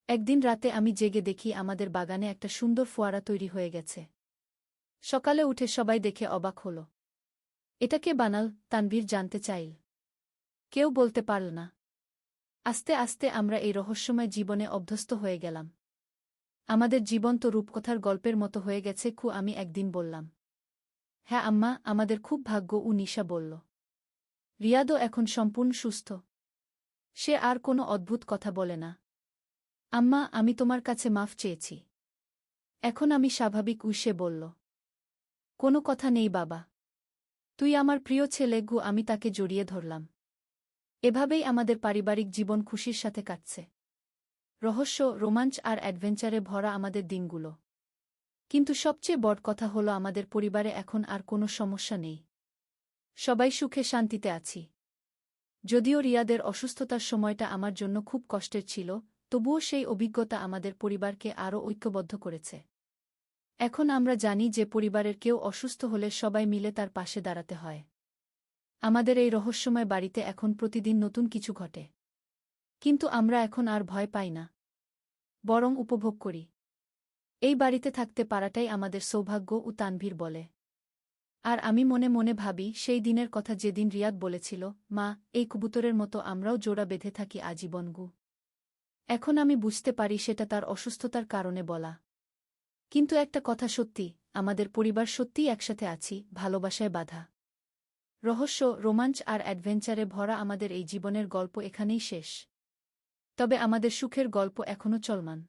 একদিন রাতে আমি জেগে দেখি আমাদের বাগানে একটা সুন্দর ফোয়ারা তৈরি হয়ে গেছে। সকালে উঠে সবাই দেখে অবাক হল। এটা কে বানাল? তানভীর জানতে চাইল। কেউ বলতে পারল না। আস্তে আস্তে আমরা এই রহস্যময় জীবনে অভ্যস্ত হয়ে গেলাম। আমাদের জীবন তো রূপকথার গল্পের মতো হয়ে গেছে। আমি একদিন বললাম। হ্যাঁ আম্মা, আমাদের খুব ভাগ্য। নিশা বলল। রিয়াদও এখন সম্পূর্ণ সুস্থ। সে আর কোনো অদ্ভুত কথা বলে না। আম্মা, আমি তোমার কাছে মাফ চেয়েছি। এখন আমি স্বাভাবিক। সে বলল। কোনো কথা নেই বাবা। তুই আমার প্রিয় ছেলে। আমি তাকে জড়িয়ে ধরলাম। এভাবেই আমাদের পারিবারিক জীবন খুশির সাথে কাটছে। রহস্য, রোমাঞ্চ আর অ্যাডভেঞ্চারে ভরা আমাদের দিনগুলো। কিন্তু সবচেয়ে বড় কথা হলো আমাদের পরিবারে এখন আর কোনো সমস্যা নেই। সবাই সুখে শান্তিতে আছি। যদিও রিয়াদের অসুস্থতার সময়টা আমার জন্য খুব কষ্টের ছিল, তবুও সেই অভিজ্ঞতা আমাদের পরিবারকে আরও ঐক্যবদ্ধ করেছে। এখন আমরা জানি যে পরিবারের কেউ অসুস্থ হলে সবাই মিলে তার পাশে দাঁড়াতে হয়। আমাদের এই রহস্যময় বাড়িতে এখন প্রতিদিন নতুন কিছু ঘটে। কিন্তু আমরা এখন আর ভয় পাই না, বরং উপভোগ করি। এই বাড়িতে থাকতে পারাটাই আমাদের সৌভাগ্য। তানভীর বলে। আর আমি মনে মনে ভাবি সেই দিনের কথা যেদিন রিয়াদ বলেছিল, মা, এই কবুতরের মতো আমরাও জোড়া বেঁধে থাকি আজীবন। এখন আমি বুঝতে পারি সেটা তার অসুস্থতার কারণে বলা। কিন্তু একটা কথা সত্যি, আমাদের পরিবার সত্যিই একসাথে আছি, ভালোবাসায় বাঁধা। রহস্য, রোমাঞ্চ আর অ্যাডভেঞ্চারে ভরা আমাদের এই জীবনের গল্প এখানেই শেষ। তবে আমাদের সুখের গল্প এখনও চলমান।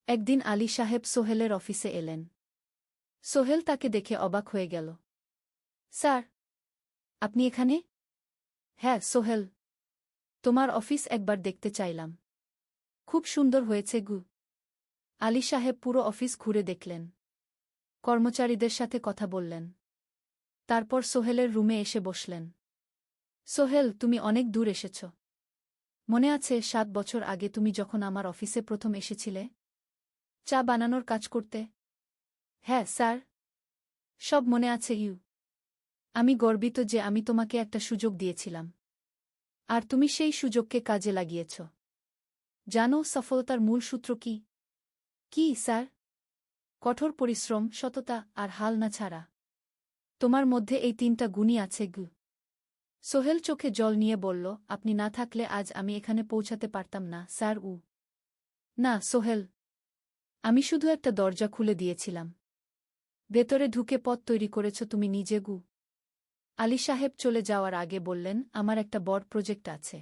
একদিন আলী সাহেব সোহেলের অফিসে এলেন। সোহেল তাকে দেখে অবাক হয়ে গেল। স্যার, আপনি এখানে? হ্যাঁ সোহেল, তোমার অফিস একবার দেখতে চাইলাম। খুব সুন্দর হয়েছে। আলী সাহেব পুরো অফিস ঘুরে দেখলেন। কর্মচারীদের সাথে কথা বললেন। তারপর সোহেলের রুমে এসে বসলেন। সোহেল, তুমি অনেক দূর এসেছ। মনে আছে 7 বছর আগে তুমি যখন আমার অফিসে প্রথম এসেছিলে চা বানানোর কাজ করতে? হ্যাঁ স্যার, সব মনে আছে। আমি গর্বিত যে আমি তোমাকে একটা সুযোগ দিয়েছিলাম, আর তুমি সেই সুযোগকে কাজে লাগিয়েছ। জানো সফলতার মূল সূত্র কি? কি স্যার? কঠোর পরিশ্রম, সততা আর হাল না ছাড়া। তোমার মধ্যে এই 3টা গুণই আছে। সোহেল চোখে জল নিয়ে বলল, আপনি না থাকলে আজ আমি এখানে পৌঁছাতে পারতাম না স্যার। না সোহেল, আমি শুধু একটা দরজা খুলে দিয়েছিলাম। ভেতরে ঢুকে পথ তৈরি করেছ তুমি নিজে। আলী সাহেব চলে যাওয়ার আগে বললেন, আমার একটা বড় প্রজেক্ট আছে।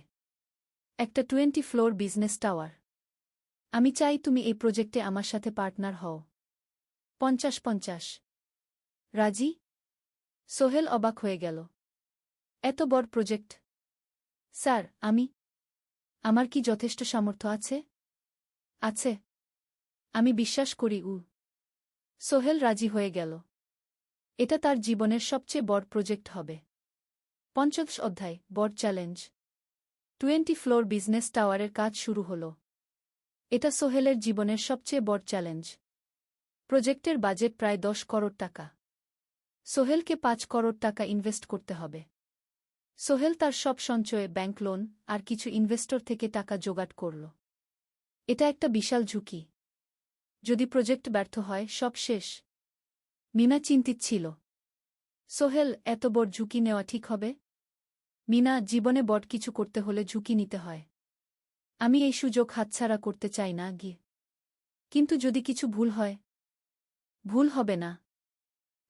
একটা 20 ফ্লোর বিজনেস টাওয়ার। আমি চাই তুমি এই প্রজেক্টে আমার সাথে পার্টনার হও। 50-50। রাজি? সোহেল অবাক হয়ে গেল। এত বড় প্রজেক্ট? স্যার, আমার কি যথেষ্ট সামর্থ্য আছে? আছে। আমি বিশ্বাস করি। সোহেল রাজি হয়ে গেল। এটা তার জীবনের সবচেয়ে বড় প্রজেক্ট হবে। 50 অধ্যায়, বড় চ্যালেঞ্জ। 20 ফ্লোর বিজনেস টাওয়ারের কাজ শুরু হল। এটা সোহেলের জীবনের সবচেয়ে বড় চ্যালেঞ্জ। প্রজেক্টের বাজেট প্রায় 10 করোড় টাকা। সোহেলকে 5 করোড় টাকা ইনভেস্ট করতে হবে। সোহেল তার সব সঞ্চয়ে, ব্যাংক লোন আর কিছু ইনভেস্টর থেকে টাকা জোগাড় করল। এটা একটা বিশাল ঝুঁকি। যদি প্রজেক্ট ব্যর্থ হয়, সব শেষ। মিনা চিন্তিত ছিল। সোহেল, এত বড় ঝুঁকি নেওয়া ঠিক হবে? মিনা, জীবনে বড় কিছু করতে হলে ঝুঁকি নিতে হয়। আমি এই সুযোগ হাতছাড়া করতে চাই না। কিন্তু যদি কিছু ভুল হয়? ভুল হবে না।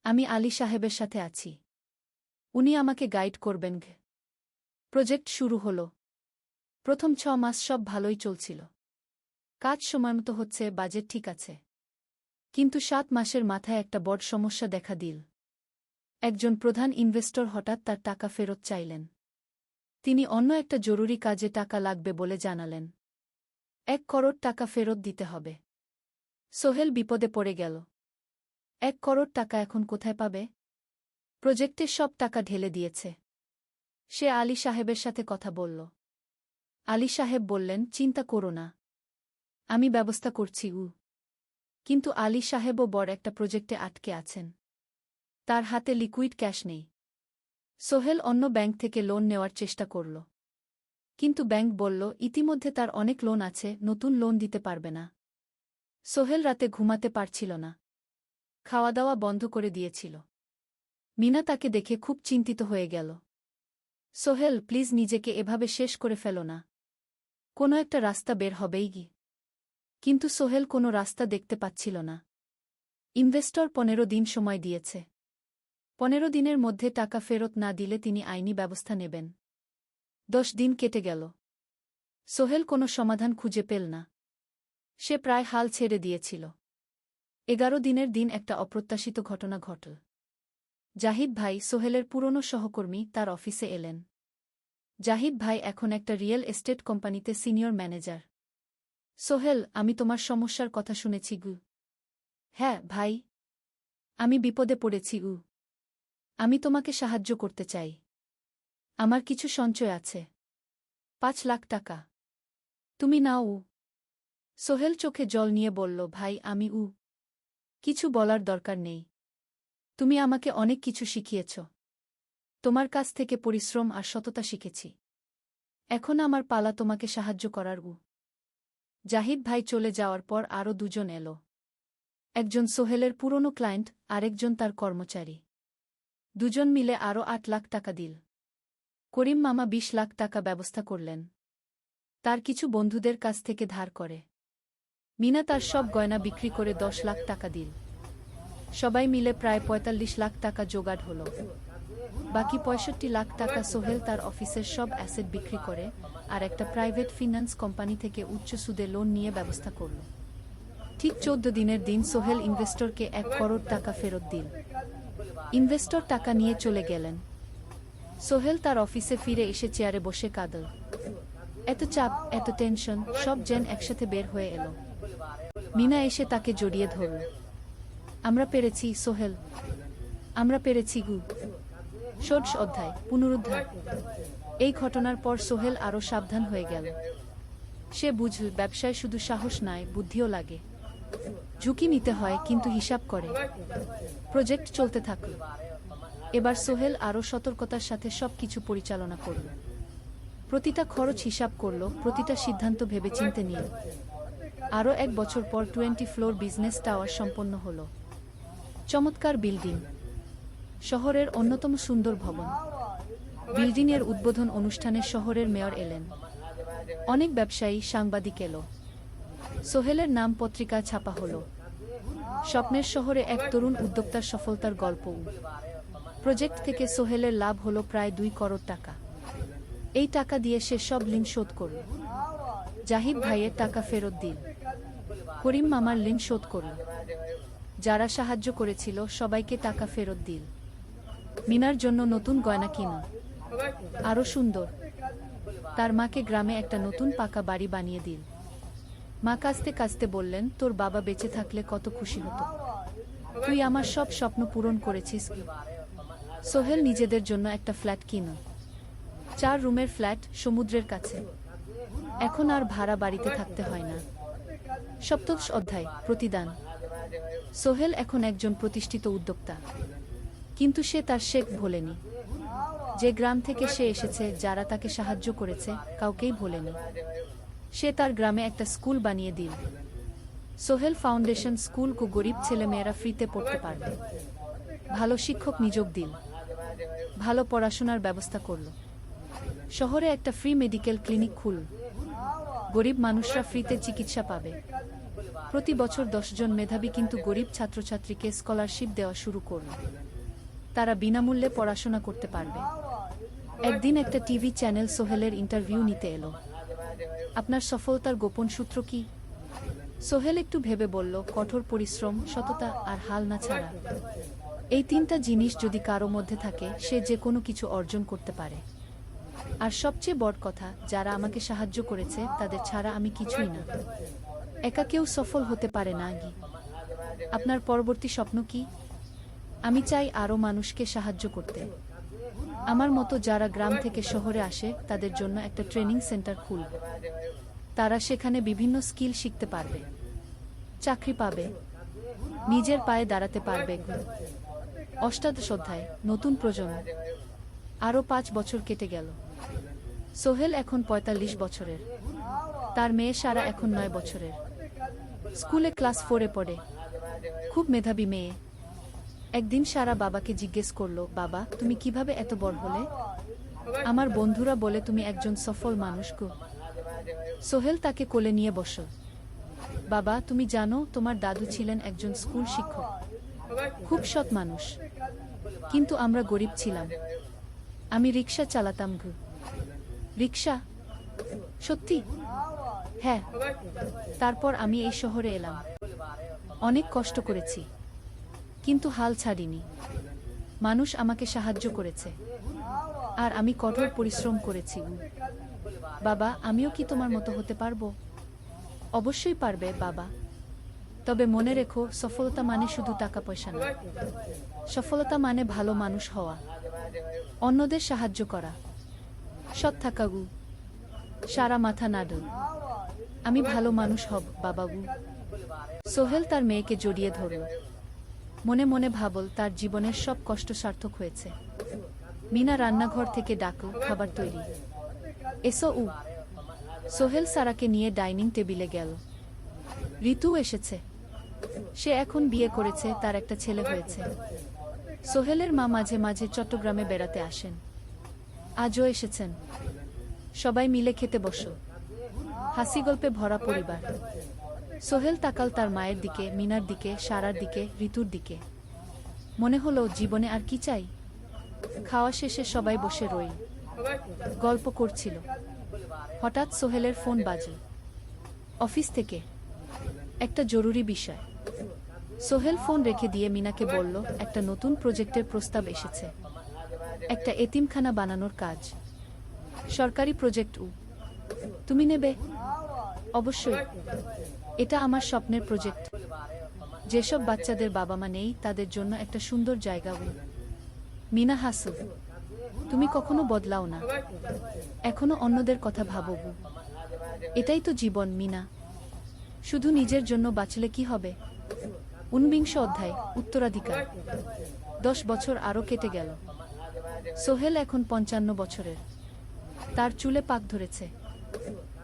আমি আলী সাহেবের সাথে আছি। উনি আমাকে গাইড করবেন। প্রজেক্ট শুরু হল। প্রথম 6 মাস সব ভালোই চলছিল। কাজ সময়মতো হচ্ছে, বাজেট ঠিক আছে। কিন্তু 7 মাসের মাথায় একটা বড় সমস্যা দেখা দিল। একজন প্রধান ইনভেস্টর হঠাৎ তার টাকা ফেরত চাইলেন। তিনি অন্য একটা জরুরি কাজে টাকা লাগবে বলে জানালেন। 1 করোড় টাকা ফেরত দিতে হবে। সোহেল বিপদে পড়ে গেল। 1 করোড় টাকা এখন কোথায় পাবে? প্রজেক্টের সব টাকা ঢেলে দিয়েছে। সে আলী সাহেবের সাথে কথা বলল। আলী সাহেব বললেন, চিন্তা করো না, আমি ব্যবস্থা করছি। কিন্তু আলী সাহেবও বড় একটা প্রজেক্টে আটকে আছেন। তার হাতে লিকুইড ক্যাশ নেই। সোহেল অন্য ব্যাংক থেকে লোন নেওয়ার চেষ্টা করল। কিন্তু ব্যাংক বলল, ইতিমধ্যে তার অনেক লোন আছে, নতুন লোন দিতে পারবে না। সোহেল রাতে ঘুমাতে পারছিল না। খাওয়া দাওয়া বন্ধ করে দিয়েছিল। মিনা তাকে দেখে খুব চিন্তিত হয়ে গেল। সোহেল, প্লিজ নিজেকে এভাবে শেষ করে ফেলো না। কোনো একটা রাস্তা বের হবেই কি। কিন্তু সোহেল কোনো রাস্তা দেখতে পাচ্ছিল না। ইনভেস্টর 15 দিন সময় দিয়েছে। 15 দিনের মধ্যে টাকা ফেরত না দিলে তিনি আইনি ব্যবস্থা নেবেন। 10 দিন কেটে গেল। সোহেল কোনো সমাধান খুঁজে পেল না। সে প্রায় হাল ছেড়ে দিয়েছিল। 11 দিনের দিন একটা অপ্রত্যাশিত ঘটনা ঘটল। জাহিদ ভাই, সোহেলের পুরনো সহকর্মী, তার অফিসে এলেন। জাহিদ ভাই এখন একটা রিয়েল এস্টেট কোম্পানিতে সিনিয়র ম্যানেজার। সোহেল, আমি তোমার সমস্যার কথা শুনেছি। হ্যাঁ ভাই, আমি বিপদে পড়েছি। আমি তোমাকে সাহায্য করতে চাই। আমার কিছু সঞ্চয় আছে, 5 লাখ টাকা। তুমি নাও। সোহেল চোখে জল নিয়ে বলল, ভাই আমি কিছু বলার দরকার নেই। তুমি আমাকে অনেক কিছু শিখিয়েছ। তোমার কাছ থেকে পরিশ্রম আর সততা শিখেছি। এখন আমার পালা তোমাকে সাহায্য করার। জাহিদ ভাই চলে যাওয়ার পর আরও 2 জন এলো। একজন সোহেলের পুরনো ক্লায়েন্ট, আরেকজন তার কর্মচারী। 2 জন মিলে আরও 8 লাখ টাকা দিল। করিম মামা 20 লাখ টাকা ব্যবস্থা করলেন। তার কিছু বন্ধুদের কাছ থেকে ধার করে। মিনা তার সব গয়না বিক্রি করে 10 লাখ টাকা দিল। সবাই মিলে প্রায় 45 লাখ টাকা জোগাড় হল। বাকি 65 লাখ টাকা সোহেল তার অফিসের সব অ্যাসেট বিক্রি করে আর একটা প্রাইভেট ফিন্যান্স কোম্পানি থেকে উচ্চ সুদে লোন নিয়ে ব্যবস্থা করল। ঠিক 14 দিনের দিন সোহেল ইনভেস্টরকে 1 করোড় টাকা ফেরত দিল। ইনভেস্টর টাকা নিয়ে চলে গেলেন। সোহেল তার অফিসে ফিরে এসে চেয়ারে বসে কাঁদল। এত চাপ, এত টেনশন, সব যেন একসাথে বের হয়ে এলো। মিনা এসে তাকে জড়িয়ে ধরল। আমরা পেরেছি সোহেল, আমরা পেরেছি। 16 অধ্যায়, পুনরুদ্ধার। এই ঘটনার পর সোহেল আরও সাবধান হয়ে গেল। সে বুঝল, ব্যবসায় শুধু সাহস নয়, বুদ্ধিও লাগে। ঝুঁকি নিতে হয়, কিন্তু হিসাব করে। প্রজেক্ট চলতে থাকল। এবার সোহেল আরও সতর্কতার সাথে সবকিছু পরিচালনা করল। প্রতিটা খরচ হিসাব করল, প্রতিটা সিদ্ধান্ত ভেবেচিন্তে নিল। আরও 1 বছর পর 20 ফ্লোর বিজনেস টাওয়ার সম্পন্ন হল। চমৎকার বিল্ডিং, শহরের অন্যতম সুন্দর ভবন। বিল্ডিংয়ের উদ্বোধন অনুষ্ঠানে শহরের মেয়র এলেন। অনেক ব্যবসায়ী, সাংবাদিক এলো। সোহেলের নাম পত্রিকায় ছাপা হল। স্বপ্নের শহরে এক তরুণ উদ্যোক্তার সফলতার গল্প। প্রজেক্ট থেকে সোহেলের লাভ হল প্রায় 2 করোড় টাকা। এই টাকা দিয়ে সে সব ঋণ শোধ করল। জাহিদ ভাইয়ের টাকা ফেরত দিল। করিম মামার ঋণ শোধ করল। যারা সাহায্য করেছিল সবাইকে টাকা ফেরত দিল। মিনার জন্য নতুন গয়না কিনা, আরও সুন্দর। তার মাকে গ্রামে একটা নতুন পাকা বাড়ি বানিয়ে দিল। মা কাঁদতে কাঁদতে বললেন, তোর বাবা বেঁচে থাকলে কত খুশি হতো। তুই আমার সব স্বপ্ন পূরণ করেছিস। সোহেল নিজেদের জন্য একটা ফ্ল্যাট কিনল। 4 রুমের ফ্ল্যাট, সমুদ্রের কাছে। এখন আর ভাড়া বাড়িতে থাকতে হয় না। 17 অধ্যায়, প্রতিদান। সোহেল এখন একজন প্রতিষ্ঠিত উদ্যোক্তা। কিন্তু সে তার শেখ ভোলেনি। যে গ্রাম থেকে সে এসেছে, যারা তাকে সাহায্য করেছে, কাউকেই ভোলেনি। সে তার গ্রামে একটা স্কুল বানিয়ে দিল। সোহেল ফাউন্ডেশন স্কুল কো গরিব ছেলেমেয়েরা ফ্রিতে পড়তে পারবে। ভালো শিক্ষক নিযোগ দিল। ভালো পড়াশোনার ব্যবস্থা করল। শহরে একটা ফ্রি মেডিকেল ক্লিনিক খুলল। গরিব মানুষরা ফ্রিতে চিকিৎসা পাবে। প্রতি বছর 10 জন মেধাবী কিন্তু গরিব ছাত্রছাত্রীকে স্কলারশিপ দেওয়া শুরু করল। তারা বিনামূল্যে পড়াশোনা করতে পারবে। একদিন একটা টিভি চ্যানেল সোহেলের ইন্টারভিউ নিতে এলো। আপনার সফলতার গোপন সূত্র কি? সোহেল একটু ভেবে বলল, কঠোর পরিশ্রম, সততা আর হাল না ছাড়া। এই 3টা জিনিস যদি কারো মধ্যে থাকে, সে যে কোনো কিছু অর্জন করতে পারে। আর সবচেয়ে বড় কথা, যারা আমাকে সাহায্য করেছে তাদের ছাড়া আমি কিছুই না। একা কেউ সফল হতে পারে না গি। আপনার পরবর্তী স্বপ্ন কি? আমি চাই আরও মানুষকে সাহায্য করতে। আমার মতো যারা গ্রাম থেকে শহরে আসে তাদের জন্য একটা ট্রেনিং সেন্টার খুলব। তারা সেখানে বিভিন্ন স্কিল শিখতে পারবে, চাকরি পাবে, নিজের পায়ে দাঁড়াতে পারবে। অষ্টাদশ অধ্যায়, নতুন প্রজন্ম। আরও 5 বছর কেটে গেল। সোহেল এখন 45 বছরের। তার মেয়ে সারা এখন 9 বছরের। স্কুলে ক্লাস 4-এ পড়ে। খুব মেধাবী মেয়ে। একদিন সারা বাবাকে জিজ্ঞেস করলো, বাবা তুমি কিভাবে এত বড় হলে? আমার বন্ধুরা বলে তুমি একজন সফল মানুষ গো। সোহেল তাকে কোলে নিয়ে বসল। বাবা তুমি জানো তোমার দাদু ছিলেন একজন স্কুল শিক্ষক, খুব সৎ মানুষ, কিন্তু আমরা গরিব ছিলাম। আমি রিক্সা চালাতাম গো। রিক্সা? সত্যি? হ্যাঁ। তারপর আমি এই শহরে এলাম। অনেক কষ্ট করেছি, কিন্তু হাল ছাড়িনি। মানুষ আমাকে সাহায্য করেছে, আর আমি কঠোর পরিশ্রম করেছি। বাবা আমিও কি তোমার মতো হতে পারবো? অবশ্যই পারবে বাবা, তবে মনে রেখো সফলতা মানে শুধু টাকা পয়সা না। সফলতা মানে ভালো মানুষ হওয়া, অন্যদের সাহায্য করা, সৎ থাকা গু। সারা মাথা নাড়ল। আমি ভালো মানুষ হব বাবাবু। সোহেল তার মেয়েকে জড়িয়ে ধরল। মনে মনে ভাবল তার জীবনের সব কষ্ট সার্থক হয়েছে। মিনা রান্নাঘর থেকে ডাকল, খাবার তৈরি। এসো উ। সোহেল সারাকে নিয়ে ডাইনিং টেবিলে গেল। ঋতু এসেছে। সে এখন বিয়ে করেছে, তার একটা ছেলে হয়েছে। সোহেলের মা মাঝে মাঝে চট্টগ্রামে বেড়াতে আসেন। আজও এসেছেন। সবাই মিলে খেতে বসো। হাসি গল্পে ভরা পরিবার। সোহেল তাকাল তার মায়ের দিকে, মিনার দিকে, সারার দিকে, ঋতুর দিকে। মনে হলো জীবনে আর কি চাই। খাওয়া শেষে সবাই বসে রইল, গল্প করছিল। হঠাৎ সোহেলের ফোন বাজল। অফিস থেকে একটা জরুরি বিষয়। সোহেল ফোন রেখে দিয়ে মিনাকে বলল, একটা নতুন প্রজেক্টের প্রস্তাব এসেছে। একটা এতিমখানা বানানোর কাজ। সরকারি প্রজেক্ট। তুমি নেবে? অবশ্যই। এটা আমার স্বপ্নের প্রজেক্ট। যেসব বাচ্চাদের বাবা মা নেই তাদের জন্য একটা সুন্দর জায়গা। মিনা হাসু। তুমি কখনো বদলাও না, এখনো অন্যদের কথা ভাবো। এটাই তো জীবন মিনা। শুধু নিজের জন্য বাঁচলে কি হবে? 49 অধ্যায়, উত্তরাধিকার। 10 বছর আরও কেটে গেল। সোহেল এখন 55 বছরের। তার চুলে পাক ধরেছে,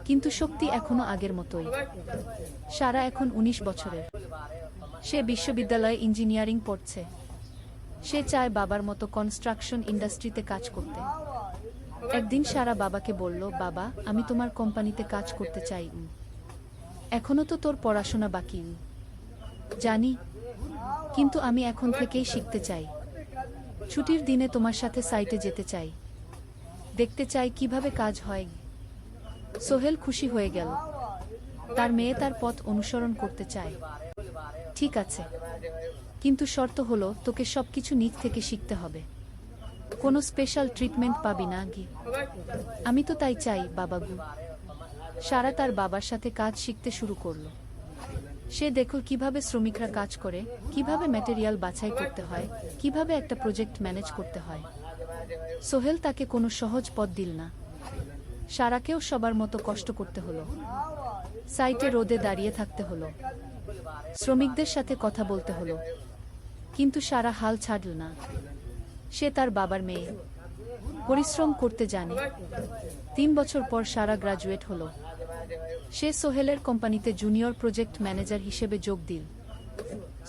কিন্তু শক্তি এখনো আগের মতোই। সারা এখন 19 বছরের। সে বিশ্ববিদ্যালয়ে ইঞ্জিনিয়ারিং পড়ছে। সে চায় বাবার মতো কনস্ট্রাকশন ইন্ডাস্ট্রিতে কাজ করতে। একদিন সারা বাবাকে বলল, বাবা আমি তোমার কোম্পানিতে কাজ করতে চাই। এখনো তো তোর পড়াশোনা বাকি। জানি, কিন্তু আমি এখন থেকেই শিখতে চাই। ছুটির দিনে তোমার সাথে সাইটে যেতে চাই, দেখতে চাই কিভাবে কাজ হয়। সোহেল খুশি হয়ে গেল। তার মেয়ে তার পথ অনুসরণ করতে চায়। ঠিক আছে, কিন্তু শর্ত হলো তোকে সবকিছু নিজ থেকে শিখতে হবে। কোনো স্পেশাল ট্রিটমেন্ট পাবি না গি। আমি তো তাই চাই বাবাগু। সারা তার বাবার সাথে কাজ শিখতে শুরু করলো। সে দেখল কিভাবে শ্রমিকরা কাজ করে, কিভাবে ম্যাটেরিয়াল বাছাই করতে হয়, কিভাবে একটা প্রজেক্ট ম্যানেজ করতে হয়। সোহেল তাকে কোনো সহজ পথ দিল না। সারাকেও সবার মতো কষ্ট করতে হলো। সাইটে রোদে দাঁড়িয়ে থাকতে হলো, শ্রমিকদের সাথে কথা বলতে হলো, কিন্তু সারা হাল ছাড়ল না। সে তার বাবার মেয়ে, পরিশ্রম করতে জানে। 3 বছর পর সারা গ্রাজুয়েট হলো। সে সোহেলের কোম্পানিতে জুনিয়র প্রজেক্ট ম্যানেজার হিসেবে যোগ দিল।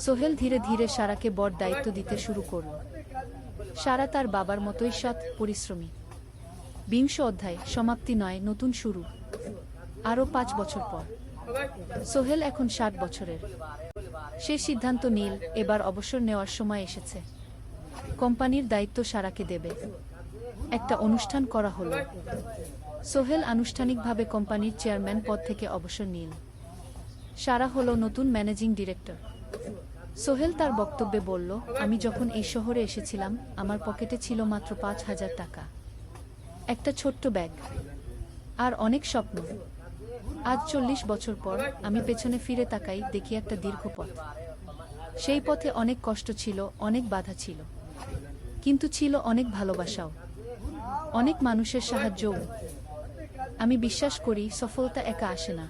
সোহেল ধীরে ধীরে সারাকে বড় দায়িত্ব দিতে শুরু করল। সারা তার বাবার মতোই সৎ, পরিশ্রমী। 20 অধ্যায়, সমাপ্তি নয়, নতুন শুরু। আরও 5 বছর পর সোহেল এখন 60 বছরের। সে সিদ্ধান্ত নিল এবার অবসর নেওয়ার সময় এসেছে। কোম্পানির দায়িত্ব সারাকে দেবে। একটা অনুষ্ঠান করা হলো। সোহেল আনুষ্ঠানিকভাবে কোম্পানির চেয়ারম্যান পদ থেকে অবসর নিল। সারা হলো নতুন ম্যানেজিং ডিরেক্টর। সোহেল তার বক্তব্যে বলল, আমি যখন এই শহরে এসেছিলাম আমার পকেটে ছিল মাত্র 5,000 টাকা, একটা ছোট্ট ব্যাগ, আর অনেক স্বপ্ন। আজ 40 বছর পর আমি পেছনে ফিরে তাকাই, দেখি একটা দীর্ঘ পথ। সেই পথে অনেক কষ্ট ছিল, অনেক বাধা ছিল, কিন্তু ছিল অনেক ভালোবাসাও, অনেক মানুষের সাহায্যও। আমি বিশ্বাস করি সফলতা একা আসে না,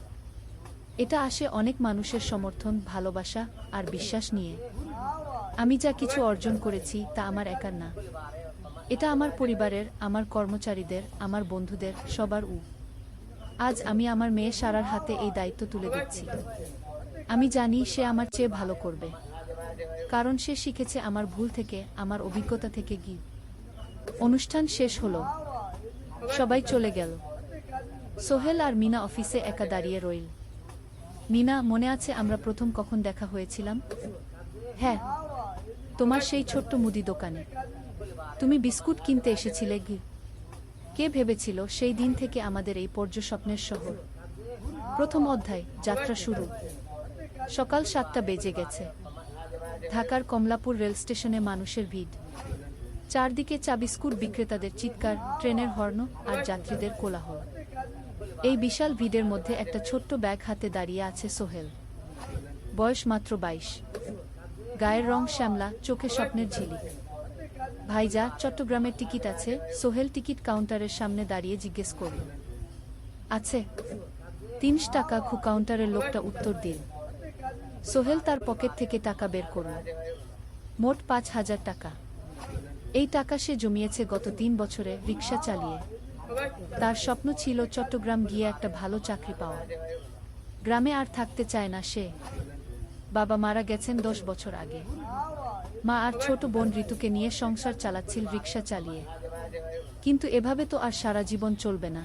এটা আসে অনেক মানুষের সমর্থন, ভালোবাসা আর বিশ্বাস নিয়ে। আমি যা কিছু অর্জন করেছি তা আমার একার না, এটা আমার পরিবারের, আমার কর্মচারীদের, আমার বন্ধুদের, সবার। আজ আমি আমার মেয়ে সারার হাতে এই দায়িত্ব তুলে দিচ্ছি। আমি জানি সে আমার চেয়ে ভালো করবে, কারণ সে শিখেছে আমার ভুল থেকে, আমার অভিজ্ঞতা থেকে। অনুষ্ঠান শেষ হলো, সবাই চলে গেল। সোহেল আর মিনা অফিসে একা দাঁড়িয়ে রইল। মিনা, মনে আছে আমরা প্রথম কখন দেখা হয়েছিলাম? হ্যাঁ, তোমার সেই ছোট্ট মুদি দোকানে। তুমি বিস্কুট কিনতে এসেছিলে। কে ভেবেছিল সেই দিন থেকে আমাদের এই পর্যস্বপ্নের শহর। প্রথম অধ্যায়, যাত্রা শুরু। সকাল 7টা বেজে গেছে। ঢাকার কমলাপুর রেল স্টেশনে মানুষের ভিড়, চারদিকে চা বিস্কুট বিক্রেতাদের চিৎকার, ট্রেনের হর্ন আর যাত্রীদের কোলাহল। এই বিশাল ভিড়ের মধ্যে একটা ছোট্ট ব্যাগ হাতে দাঁড়িয়ে আছে সোহেল। বয়স মাত্র 22, গায়ের রং শ্যামলা, চোখে স্বপ্নের ঝিলিক। ভাইজা, চট্টগ্রামের টিকিট আছে? সোহেল টিকিট কাউন্টারের সামনে দাঁড়িয়ে জিজ্ঞেস করল। আছে। 300 টাকা। কাউন্টারের লোকটা উত্তর দিল। সোহেল তার পকেট থেকে টাকা বের করল, মোট 5000 টাকা। এই টাকা সে জমিয়েছে গত 3 বছরে রিক্সা চালিয়ে। তার স্বপ্ন ছিল চট্টগ্রাম গিয়ে একটা ভালো চাকরি পাওয়া। গ্রামে আর থাকতে চায় না সে। বাবা মারা গেছেন 10 বছর আগে। মা আর ছোট বোন ঋতুকে নিয়ে সংসার চালাচ্ছিল রিক্সা চালিয়ে। কিন্তু এভাবে তো আর সারা জীবন চলবে না।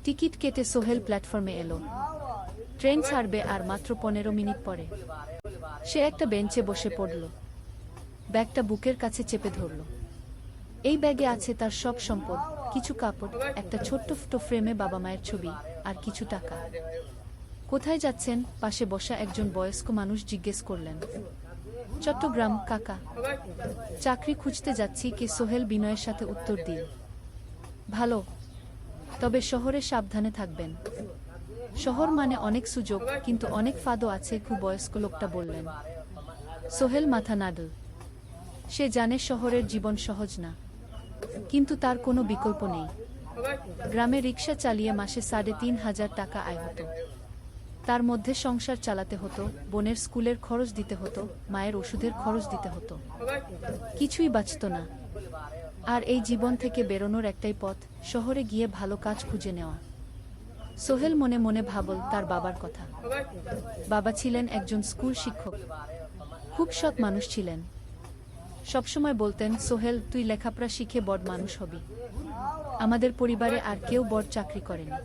টিকিট কেটে সোহেল প্ল্যাটফর্মে এলো। ট্রেন ছাড়বে আর মাত্র 15 মিনিট পরে। সে একটা বেঞ্চে বসে পড়ল, ব্যাগটা বুকের কাছে চেপে ধরল। এই ব্যাগে আছে তার সব সম্পদ, কিছু কাপড়, একটা ছোট্ট ফটো ফ্রেমে বাবা মায়ের ছবি, আর কিছু টাকা। কোথায় যাচ্ছেন? পাশে বসা একজন বয়স্ক মানুষ জিজ্ঞেস করলেন। চট্টগ্রাম কাকা। চাকরি খুঁজতে যাচ্ছি। কে? সোহেল বিনয়ের সাথে উত্তর দিল। ভালো, তবে শহরে সাবধানে থাকবেন। শহর মানে অনেক সুযোগ, কিন্তু অনেক ফাঁদও আছে। বয়স্ক লোকটা বললেন। সোহেল মাথা নাড়ল। সে জানে শহরের জীবন সহজ না, কিন্তু তার কোনো বিকল্প নেই। গ্রামে রিক্সা চালিয়ে মাসে 3500 টাকা আয় হতো। তার মধ্যে সংসার চালাতে হতো, বোনের স্কুলের খরচ দিতে হতো, মায়ের ওষুধের খরচ দিতে হতো। কিছুই বাঁচত না। আর এই জীবন থেকে বেরোনোর একটাই পথ, শহরে গিয়ে ভালো কাজ খুঁজে নেওয়া। সোহেল মনে মনে ভাবল তার বাবার কথা। বাবা ছিলেন একজন স্কুল শিক্ষক, খুব সৎ মানুষ ছিলেন। সবসময় বলতেন, সোহেল, তুই লেখাপড়া শিখে বড় মানুষ হবি। আমাদের পরিবারে আর কেউ বড় চাকরি করেনি,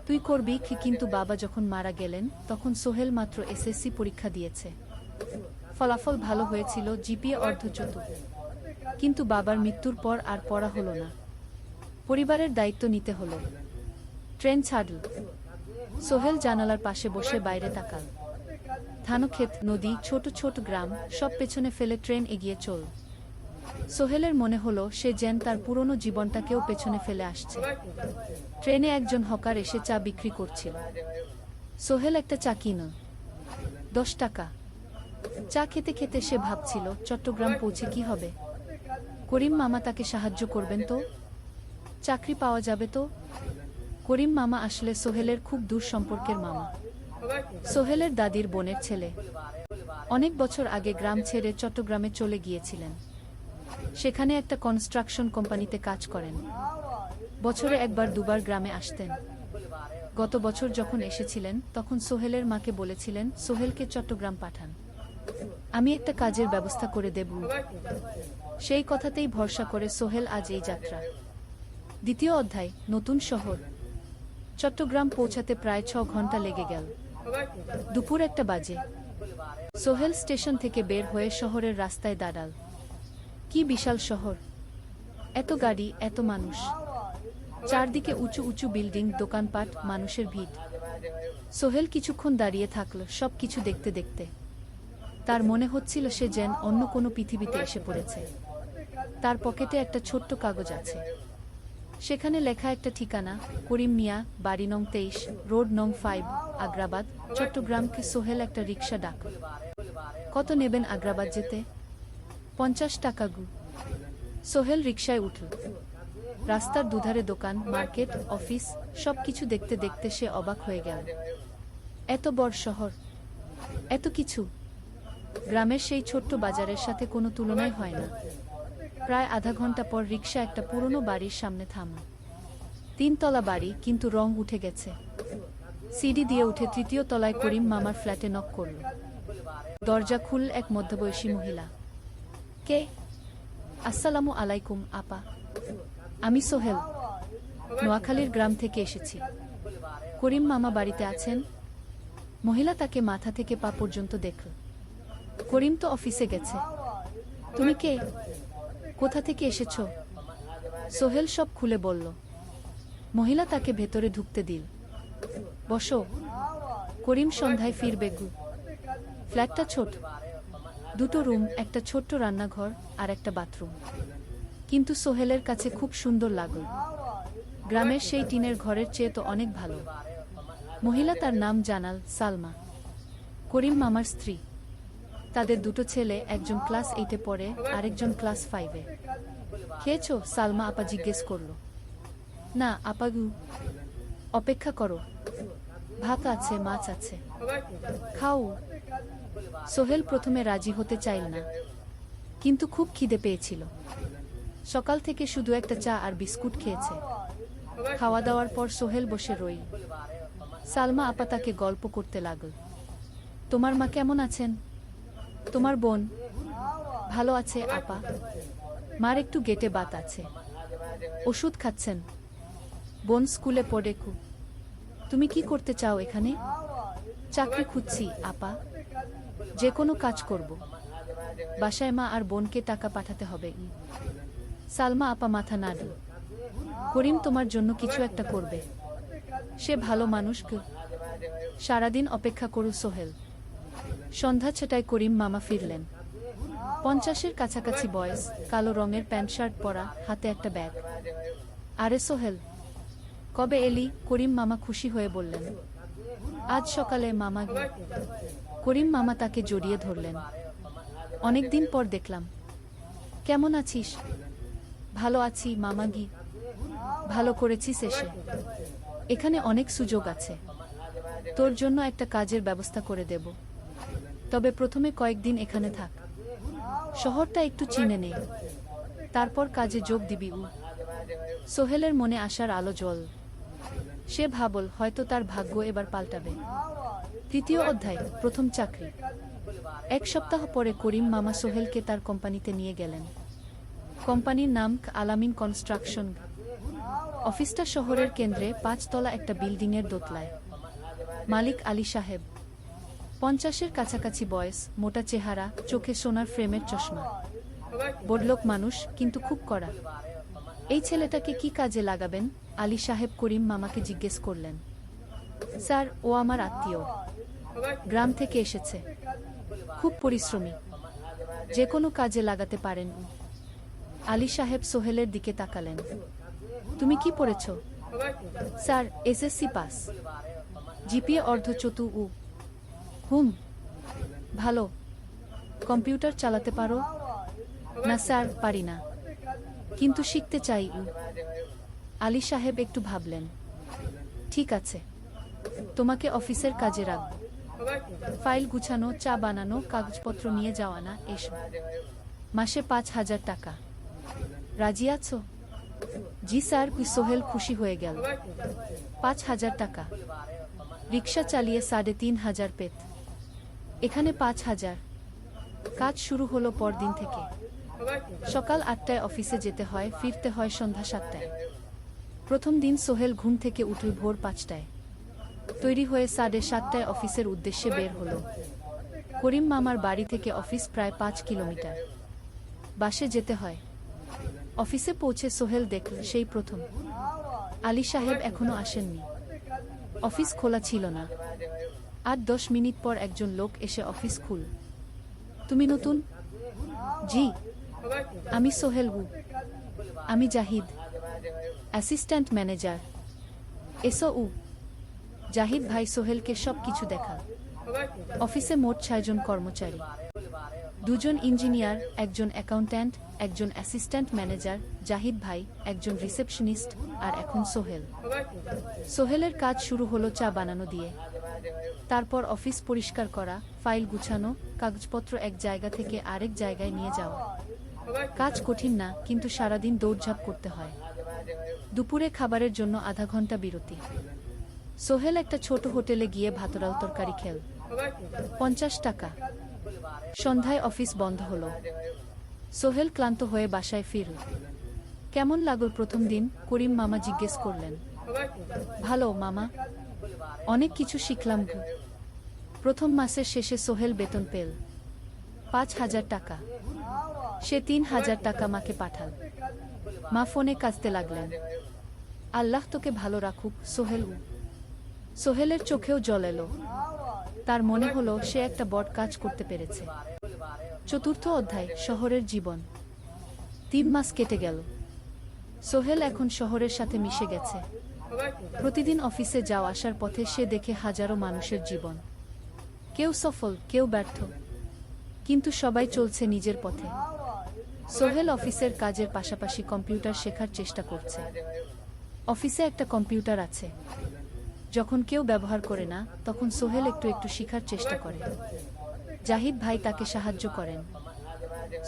তুই করবি। কিন্তু বাবা যখন মারা গেলেন তখন সোহেল মাত্র এসএসসি পরীক্ষা দিয়েছে। ফলাফল ভালো হয়েছিল, জিপিএ অর্ধচতুর। কিন্তু বাবার মৃত্যুর পর আর পড়া হলো না। পরিবারের দায়িত্ব নিতে হলো। ট্রেন ছাড়ল। সোহেল জানালার পাশে বসে বাইরে তাকাল। ধানক্ষেত, নদী, ছোট ছোট গ্রাম, সব পেছনে ফেলে ট্রেন এগিয়ে চল। সোহেলের মনে হলো সে যেন তার পুরনো জীবনটাকেও পেছনে ফেলে আসছে। ট্রেনে একজন হকার এসে চা বিক্রি করছিল। সোহেল একটা চা কিন। 10 টাকা। চা খেতে খেতে সে ভাবছিল, চট্টগ্রাম পৌঁছে কি হবে? করিম মামা তাকে সাহায্য করবেন তো? চাকরি পাওয়া যাবে তো? করিম মামা আসলে সোহেলের খুব দূর সম্পর্কের মামা। সোহেলের দাদির বোনের ছেলে। অনেক বছর আগে গ্রাম ছেড়ে চট্টগ্রামে চলে গিয়েছিলেন। সেখানে একটা কনস্ট্রাকশন কোম্পানিতে কাজ করেন। বছরে একবার দুবার গ্রামে আসতেন। গত বছর যখন এসেছিলেন তখন সোহেলের মাকে বলেছিলেন সোহেলকে চট্টগ্রাম পাঠান, আমি একটা কাজের ব্যবস্থা করে দেব। সেই কথাতেই ভরসা করে সোহেল আজ এই যাত্রা। দ্বিতীয় অধ্যায়, নতুন শহর। চট্টগ্রাম পৌঁছাতে প্রায় 6 ঘন্টা লেগে গেল। দুপুর 1টা বাজে। সোহেল স্টেশন থেকে বের হয়ে শহরের রাস্তায় দাঁড়াল। কি বিশাল শহর! এত গাড়ি, এত মানুষ, চারদিকে উঁচু উঁচু বিল্ডিং, দোকানপাট, মানুষের ভিড়। সোহেল কিছুক্ষণ দাঁড়িয়ে থাকল, সব কিছু দেখতে দেখতে। তার মনে হচ্ছিল সে যেন অন্য কোনো পৃথিবীতে এসে পড়েছে। তার পকেটে একটা ছোট্ট কাগজ আছে। সেখানে লেখা একটা ঠিকানা, করিম মিয়া, বাড়ি নং 23, রোড নং 5, আগ্রাবাদ, চট্টগ্রামকে। সোহেল একটা রিকশা ডাকল। কত নেবেন আগ্রাবাদ যেতে? 50 টাকা গু। সোহেল রিকশায় উঠল। রাস্তার দুধারে দোকান, মার্কেট, অফিস, সব কিছু দেখতে দেখতে সে অবাক হয়ে গেল। এত বড় শহর, এত কিছু! গ্রামের সেই ছোট্ট বাজারের সাথে কোনো তুলনাই হয় না। প্রায় আধা ঘন্টা পর রিকশা একটা পুরনো বাড়ির সামনে থামল। 3 তলা বাড়ি, কিন্তু রং উঠে গেছে। সিঁড়ি দিয়ে উঠে 3য় তলায় করিম মামার ফ্ল্যাটে নক করল। দরজা খুলল এক মধ্যবয়সী মহিলা। কে? আসসালামু আলাইকুম আপা, আমি সোহেল, নোয়াখালীর গ্রাম থেকে এসেছি। করিম মামা বাড়িতে আছেন? মহিলা তাকে মাথা থেকে পা পর্যন্ত দেখল। করিম তো অফিসে গেছে। তুমি কে? কোথা থেকে এসেছ? সোহেল সব খুলে বলল। মহিলা তাকে ভেতরে ঢুকতে দিল। বসো। করিম সন্ধ্যায় ফিরবে গু। ফ্ল্যাটটা ছোট, 2টো রুম, একটা ছোট্ট রান্নাঘর আর একটা বাথরুম। কিন্তু সোহেলের কাছে খুব সুন্দর লাগল। গ্রামের সেই টিনের ঘরের চেয়ে তো অনেক ভালো। মহিলা তার নাম জানাল সালমা, করিম মামার স্ত্রী। তাদের 2টো ছেলে, একজন ক্লাস 8-এ পড়ে, আরেকজন ক্লাস 5-এ। খেয়েছো? সালমা আপা জিজ্ঞেস করল। না আপা গু। অপেক্ষা করো, ভাত আছে, মাছ আছে, খাও। সোহেল প্রথমে রাজি হতে চাইল না, কিন্তু খুব খিদে পেয়েছিল। সকাল থেকে শুধু একটা চা আর বিস্কুট খেয়েছে। খাওয়া দাওয়ার পর সোহেল বসে রইল। সালমা আপা তাকে গল্প করতে লাগল। তোমার মা কেমন আছেন? তোমার বোন? ভালো আছে আপা, মার একটু গেটে বাত আছে, ওষুধ খাচ্ছেন। বোন স্কুলে পড়ে কু। তুমি কি করতে চাও এখানে? চাকরি খুঁজছি আপা, যে কোনো কাজ করব। বাসায় মা আর বোনকে টাকা পাঠাতে হবে। সালমা আপা মাথা নাড়ল। করিম তোমার জন্য কিছু একটা করবে, সে ভালো মানুষ। সারাদিন অপেক্ষা করু সোহেল। সন্ধ্যা 6টায় করিম মামা ফিরলেন। 50-এর কাছাকাছি বয়স, কালো রঙের প্যান্ট শার্ট পরা, হাতে একটা ব্যাগ। আরে সোহেল, কবে এলি? করিম মামা খুশি হয়ে বললেন। আজ সকালে মামা গি। করিম মামা তাকে জড়িয়ে ধরলেন। অনেকদিন পর দেখলাম। কেমন আছিস? ভালো আছি মামা গি। ভালো করেছিস এসে। এখানে অনেক সুযোগ আছে, তোর জন্য একটা কাজের ব্যবস্থা করে দেব। তবে প্রথমে কয়েকদিন এখানে থাক, শহরটা একটু চিনে নে, তারপর কাজে যোগ দিবি। সোহেলের মনে আসার আলো জ্বল। সে ভাবল হয়তো তার ভাগ্য এবার পাল্টাবে। 3য় অধ্যায়, প্রথম চাকরি। 1 সপ্তাহ পরে করিম মামা সোহেলকে তার কোম্পানিতে নিয়ে গেলেন। কোম্পানির নাম আলামিন কনস্ট্রাকশন। অফিসটা শহরের কেন্দ্রে, 5 তলা একটা বিল্ডিংয়ের দোতলায়। মালিক আলী সাহেব, 50-এর কাছাকাছি বয়স, মোটা চেহারা, চোখে সোনার ফ্রেমের চশমা। বড়লোক মানুষ, কিন্তু খুব কড়া। এই ছেলেটাকে কি কাজে লাগাবেন? আলী সাহেব করিম মামাকে জিজ্ঞেস করলেন। স্যার, ও আমার আত্মীয়, গ্রাম থেকে এসেছে, খুব পরিশ্রমী, যে কোনো কাজে লাগাতে পারেন। আলী সাহেব সোহেলের দিকে তাকালেন। তুমি কি পড়েছ? স্যার, এসএসসি পাস, জিপিএ অর্ধচতু। হুম, ভালো। কম্পিউটার চালাতে পারো? না স্যার, পারি না, কিন্তু শিখতে চাই। আলী সাহেব একটু ভাবলেন। ঠিক আছে, তোমাকে অফিসের কাজে রাখব, ফাইল গুছানো, চা বানানো, কাগজপত্র নিয়ে যাওয়া, না এসব। মাসে 5,000 টাকা। রাজি আছো? জি স্যার। সোহেল খুশি হয়ে গেল। 5,000 টাকা? রিক্সা চালিয়ে 3,500 পেত, এখানে 5,000। কাজ শুরু হলো পরদিন থেকে। সকাল 8টায় অফিসে যেতে হয়, ফিরতে হয় সন্ধ্যা 7টায়। প্রথম দিন সোহেল ঘুম থেকে উঠল ভোর 5টায়। তৈরি হয়ে 7:30টায় অফিসের উদ্দেশ্যে বের হলো। করিম মামার বাড়ি থেকে অফিস প্রায় 5 কিলোমিটার। বাসে যেতে হয়। অফিসে পৌঁছে সোহেল দেখল সেই প্রথম আলী সাহেব এখনো আসেননি। অফিস খোলা ছিল না। 8-10 মিনিট পর একজন লোক এসে অফিস খুল। তুমি নতুন? জি, আমি সোহেল। আমি Zahid. Assistant manager S O Zahid ভাই সোহেলকে সব কিছু দেখাল। অফিসে মোট 6 জন কর্মচারী, 2 জন ইঞ্জিনিয়ার, একজন অ্যাকাউন্ট্যান্ট, একজন অ্যাসিস্ট্যান্ট ম্যানেজার, জাহিদ ভাই, একজন রিসেপশনিস্ট, আর এখন সোহেল। সোহেলের কাজ শুরু হলো চা বানানো দিয়ে। তারপর অফিস পরিষ্কার করা, ফাইল গুছানো, কাগজপত্র এক জায়গা থেকে আরেক জায়গায় নিয়ে যাওয়া। কাজ কঠিন না, কিন্তু সারাদিন দৌড়ঝাঁপ করতে হয়। দুপুরে খাবারের জন্য আধা ঘন্টা বিরতি। সোহেল একটা ছোট হোটেলে গিয়ে ভাতরাল তরকারি খেল, 50 টাকা। সন্ধ্যায় অফিস বন্ধ হলো। সোহেল ক্লান্ত হয়ে বাসায় ফিরল। কেমন লাগল প্রথম দিন? করিম মামা জিজ্ঞেস করলেন। ভালো মামা, অনেক কিছু শিখলাম। প্রথম মাসের শেষে সোহেল বেতন পেল 5,000 টাকা। সে 3,000 টাকা মাকে পাঠাল। মা ফোনে কাঁদতে লাগলেন। আল্লাহ তোকে ভালো রাখুক সোহেল। সোহেলের চোখেও জল এলো। তার মনে হলো সে একটা বড় কাজ করতে পেরেছে। চতুর্থ অধ্যায়, শহরের জীবন। 3 মাস কেটে গেল। সোহেল এখন শহরের সাথে মিশে গেছে। প্রতিদিন অফিসে যাওয়া আসার পথে সে দেখে হাজারো মানুষের জীবন। কেউ সফল, কেউ ব্যর্থ, কিন্তু সবাই চলছে নিজের পথে। সোহেল অফিসের কাজের পাশাপাশি কম্পিউটার শেখার চেষ্টা করছে। অফিসে একটা কম্পিউটার আছে। যখন কেউ ব্যবহার করে না, তখন সোহেল একটু একটু শেখার চেষ্টা করে। জাহিদ ভাই তাকে সাহায্য করেন।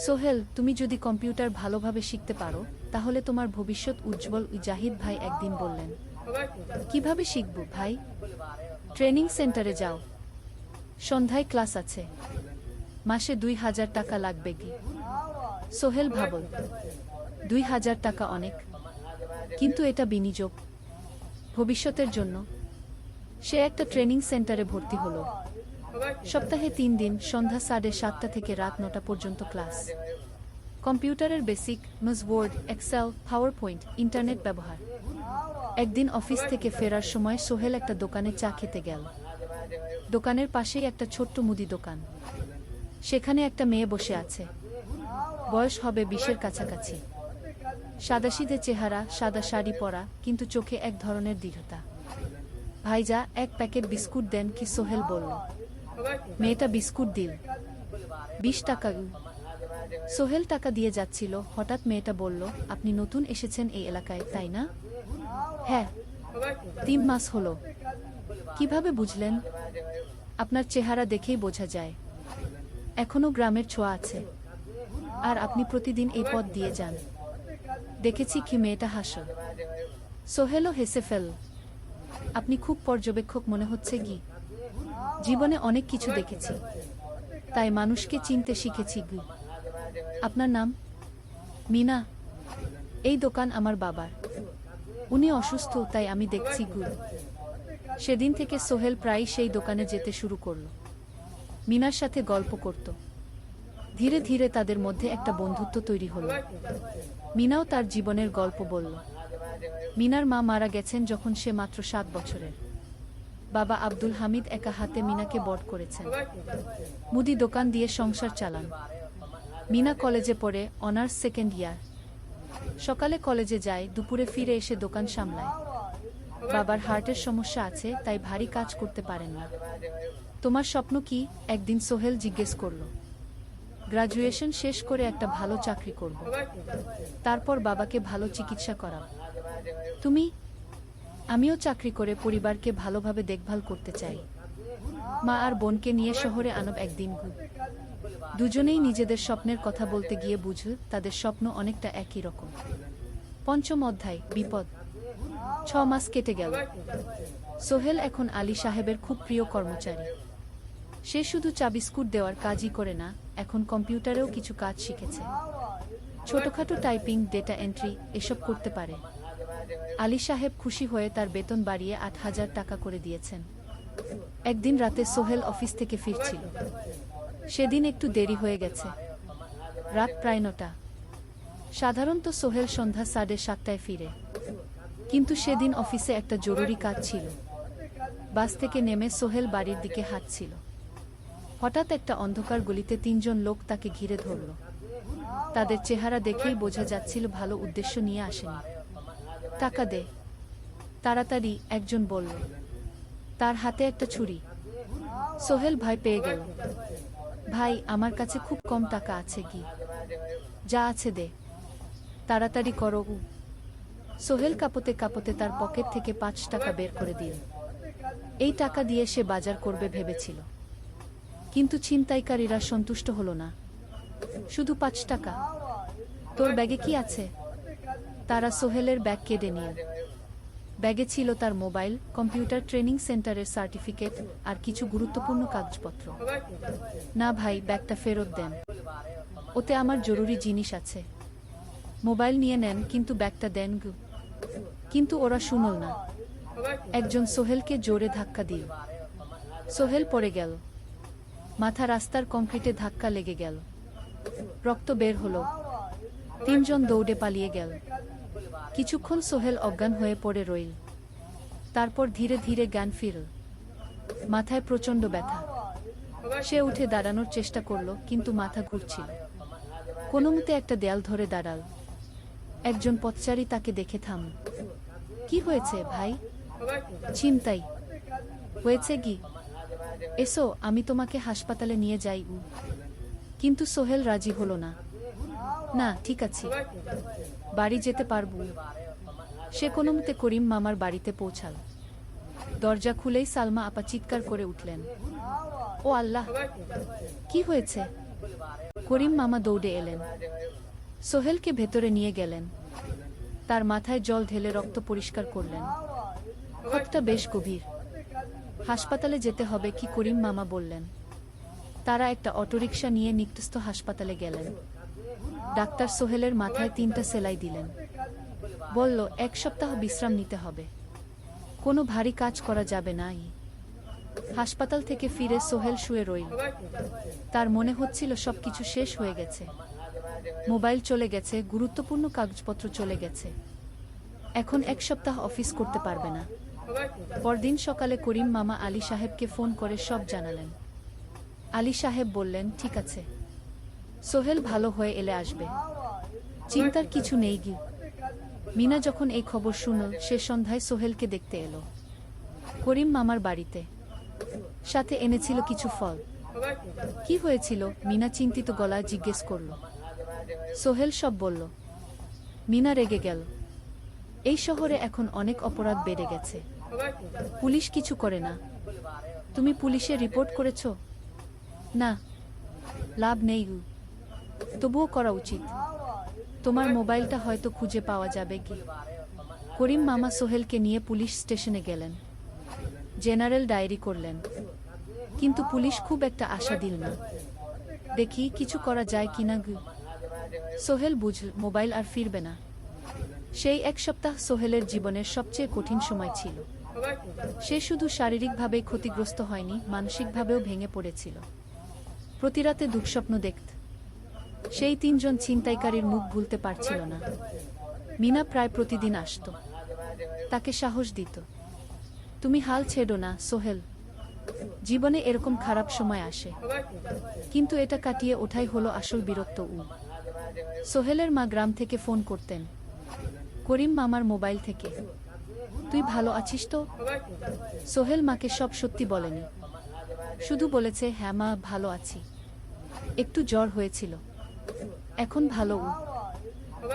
সোহেল, তুমি যদি কম্পিউটার ভালোভাবে শিখতে পারো, তাহলে তোমার ভবিষ্যৎ উজ্জ্বল। জাহিদ ভাই একদিন বললেন। কিভাবে শিখব ভাই? ট্রেনিং সেন্টারে যাও, সন্ধ্যায় ক্লাস আছে, মাসে 2,000 টাকা লাগবে কি? সোহেল ভাবল, 2,000 টাকা অনেক, কিন্তু এটা বিনিয়োগ, ভবিষ্যতের জন্য। সে একটা ট্রেনিং সেন্টারে ভর্তি হলো। সপ্তাহে 3 দিন, সন্ধ্যা 7:30 থেকে রাত 9টা পর্যন্ত ক্লাস। কম্পিউটারের basic, M S Word, Excel, PowerPoint, internet ব্যবহার। একদিন অফিস থেকে ফেরার সময় সোহেল একটা দোকানে চা খেতে গেল। দোকানের পাশেই একটা ছোট্ট মুদি দোকান। সেখানে একটা মেয়ে বসে আছে। বয়স হবে 20-এর কাছাকাছি। সাদাসিধে চেহারা, সাদা শাড়ি পরা, কিন্তু চোখে এক ধরনের দৃঢ়তা। ভাইজা, 1 প্যাকেট বিস্কুট দেন কি? সোহেল বলল। মেয়েটা বিস্কুট দিল। 20 টাকা। সোহেল টাকা দিয়ে যাচ্ছিল, হঠাৎ মেয়েটা বলল, আপনি নতুন এসেছেন এই এলাকায়, তাই না? হ্যাঁ। 3 মাস হলো। কিভাবে বুঝলেন? আপনার চেহারা দেখেই বোঝা যায়। এখনো গ্রামের ছোঁয়া আছে। আর আপনি প্রতিদিন এই পথ দিয়ে যান। দেখেছি কি? মেয়েটা হাসল। সোহেলও হেসে ফেলল। আপনি খুব পর্যবেক্ষক মনে হচ্ছে কি? জীবনে অনেক কিছু দেখেছি, তাই মানুষকে চিনতে শিখেছি। আপনার নাম? মিনা। এই দোকান আমার বাবার। উনি অসুস্থ, তাই আমি দেখছি। সেদিন থেকে সোহেল প্রায়ই সেই দোকানে যেতে শুরু করল। মিনার সাথে গল্প করত। ধীরে ধীরে তাদের মধ্যে একটা বন্ধুত্ব তৈরি হলো। মিনাও তার জীবনের গল্প বলল। মিনার মা মারা গেছেন যখন সে মাত্র 7 বছরের। বাবা আব্দুল হামিদ একা হাতে মিনাকে বড় করেছেন। মুদি দোকান দিয়ে সংসার চালান। মিনা কলেজে পড়ে, অনার্স 2nd ইয়ার। সকালে কলেজে যায়, দুপুরে ফিরে এসে দোকান সামলায়। বাবার হার্টের সমস্যা আছে, তাই ভারী কাজ করতে পারেন না। তোমার স্বপ্ন কি? একদিন সোহেল জিজ্ঞেস করল। গ্রাজুয়েশন শেষ করে একটা ভালো চাকরি করব, তারপর বাবাকে ভালো চিকিৎসা করাব। তুমি? আমিও চাকরি করে পরিবারকে ভালোভাবে দেখভাল করতে চাই। মা আর বোনকে নিয়ে শহরে আনব একদিন। দুজনেই নিজেদের স্বপ্নের কথা বলতে গিয়ে বুঝল তাদের স্বপ্ন অনেকটা একই রকম। 5ম অধ্যায়, বিপদ। 6 মাস কেটে গেল। সোহেল এখন আলী সাহেবের খুব প্রিয় কর্মচারী। সে শুধু চা বিস্কুট দেওয়ার কাজই করে না, এখন কম্পিউটারেও কিছু কাজ শিখেছে। ছোটখাটো টাইপিং, ডেটা এন্ট্রি এসব করতে পারে। আলী সাহেব খুশি হয়ে তার বেতন বাড়িয়ে 8,000 টাকা করে দিয়েছেন। একদিন রাতে সোহেল অফিস থেকে ফিরছিল। সেদিন একটু দেরি হয়ে গেছে। রাত প্রায় 9টা। সাধারণত সোহেল সন্ধ্যা 7:30টায় ফিরে, কিন্তু সেদিন অফিসে একটা জরুরি কাজ ছিল। বাস থেকে নেমে সোহেল বাড়ির দিকে হাঁটছিল। হঠাৎ একটা অন্ধকার গলিতে 3 জন লোক তাকে ঘিরে ধরল। তাদের চেহারা দেখেই বোঝা যাচ্ছিল ভালো উদ্দেশ্য নিয়ে আসেনি। টাকা দে তাড়াতাড়ি, একজন বলল। তার হাতে একটা ছুরি। সোহেল ভয় পেয়ে গেল। ভাই, আমার কাছে খুব কম টাকা আছে কি? যা আছে দে, তাড়াতাড়ি করো। সোহেল কাঁপতে কাঁপতে তার পকেট থেকে ৫ টাকা বের করে দিল। এই টাকা দিয়ে সে বাজার করবে ভেবেছিল, কিন্তু ছিনতাইকারীরা সন্তুষ্ট হলো না। শুধু ৫ টাকা? তোর ব্যাগে কি আছে? তারা সোহেলের ব্যাগ কেড়ে নিল। ব্যাগে ছিল তার মোবাইল, কম্পিউটার ট্রেনিং সেন্টারের সার্টিফিকেট আর কিছু গুরুত্বপূর্ণ কাগজপত্র। না ভাই, ব্যাগটা ফেরত দেন, ওতে আমার জরুরি জিনিস আছে। মোবাইল নিয়ে নেন, কিন্তু ব্যাগটা দেন গু। কিন্তু ওরা শুনল না। একজন সোহেলকে জোরে ধাক্কা দিল। সোহেল পড়ে গেল। মাথা রাস্তার কংক্রিটে ধাক্কা লেগে গেল। রক্ত বের হলো। ৩ জন দৌড়ে পালিয়ে গেল। কিছুক্ষণ সোহেল অজ্ঞান হয়ে পড়ে রইল। তারপর ধীরে ধীরে জ্ঞান ফিরল। মাথায় প্রচণ্ড ব্যথা। সে উঠে দাঁড়ানোর চেষ্টা করল, কিন্তু মাথা ঘুরছিল। কোনোমতে একটা দেয়াল ধরে দাঁড়াল। একজন পথচারী তাকে দেখে থামল। কি হয়েছে ভাই? ছিনতাই হয়েছে কি? এসো, আমি তোমাকে হাসপাতালে নিয়ে যাই। কিন্তু সোহেল রাজি হলো না। না, ঠিক আছে, বাড়ি যেতে পারবো। সে কোনোমতে করিম মামার বাড়িতে পৌঁছাল। দরজা খুলেই সালমা আপা চিৎকার করে উঠলেন, ও আল্লাহ, কি হয়েছে? করিম মামা দৌড়ে এলেন। সোহেলকে ভেতরে নিয়ে গেলেন। তার মাথায় জল ঢেলে রক্ত পরিষ্কার করলেন। ক্ষতটা বেশ গভীর। হাসপাতালে যেতে হবে কি? করিম মামা বললেন। তারা একটা অটোরিকশা নিয়ে নিকটস্থ হাসপাতালে গেলেন। ডাক্তার সোহেলের মাথায় ৩টা সেলাই দিলেন। বলল, ১ সপ্তাহ বিশ্রাম নিতে হবে, কোনো ভারী কাজ করা যাবে না। হাসপাতাল থেকে ফিরে সোহেল শুয়ে রইল। তার মনে হচ্ছিল সবকিছু শেষ হয়ে গেছে। মোবাইল চলে গেছে, গুরুত্বপূর্ণ কাগজপত্র চলে গেছে। এখন ১ সপ্তাহ অফিস করতে পারবে না। পরদিন সকালে করিম মামা আলী সাহেবকে ফোন করে সব জানালেন। আলী সাহেব বললেন, ঠিক আছে, সোহেল ভালো হয়ে এলে আসবে, চিন্তার কিছু নেই গি। মিনা যখন এই খবর শুনল, সে সন্ধ্যায় সোহেলকে দেখতে এলো করিম মামার বাড়িতে। সাথে এনেছিল কিছু ফল। কি হয়েছিল? মিনা চিন্তিত গলায় জিজ্ঞেস করল। সোহেল সব বলল। মিনা রেগে গেল। এই শহরে এখন অনেক অপরাধ বেড়ে গেছে, পুলিশ কিছু করে না। তুমি পুলিশে রিপোর্ট করেছ? না, লাভ নেই। তবুও করা উচিত। তোমার মোবাইলটা হয়তো খুঁজে পাওয়া যাবে কি? করিম মামা সোহেলকে নিয়ে পুলিশ স্টেশনে গেলেন। জেনারেল ডায়েরি করলেন, কিন্তু পুলিশ খুব একটা আশা দিল না। দেখি কিছু করা যায় কিনা। সোহেল বুঝল মোবাইল আর ফিরবে না। সেই ১ সপ্তাহ সোহেলের জীবনের সবচেয়ে কঠিন সময় ছিল। সে শুধু শারীরিকভাবেই ক্ষতিগ্রস্ত হয়নি, মানসিকভাবেও ভেঙে পড়েছিল। প্রতি রাতে দুঃস্বপ্ন দেখত। সেই ৩ জন ছিনতাইকারীর মুখ ভুলতে পারছিল না। মিনা প্রায় প্রতিদিন আসত, তাকে সাহস দিত। তুমি হাল ছেড়ো না সোহেল, জীবনে এরকম খারাপ সময় আসে, কিন্তু এটা কাটিয়ে ওঠাই হলো আসল বীরত্ব। সোহেলের মা গ্রাম থেকে ফোন করতেন, করিম মামার মোবাইল থেকে। তুই ভালো আছিস তো? সোহেল মাকে সব সত্যি বলেনি, শুধু বলেছে, হ্যাঁ মা, ভালো আছি, একটু জ্বর হয়েছিল, এখন ভালো।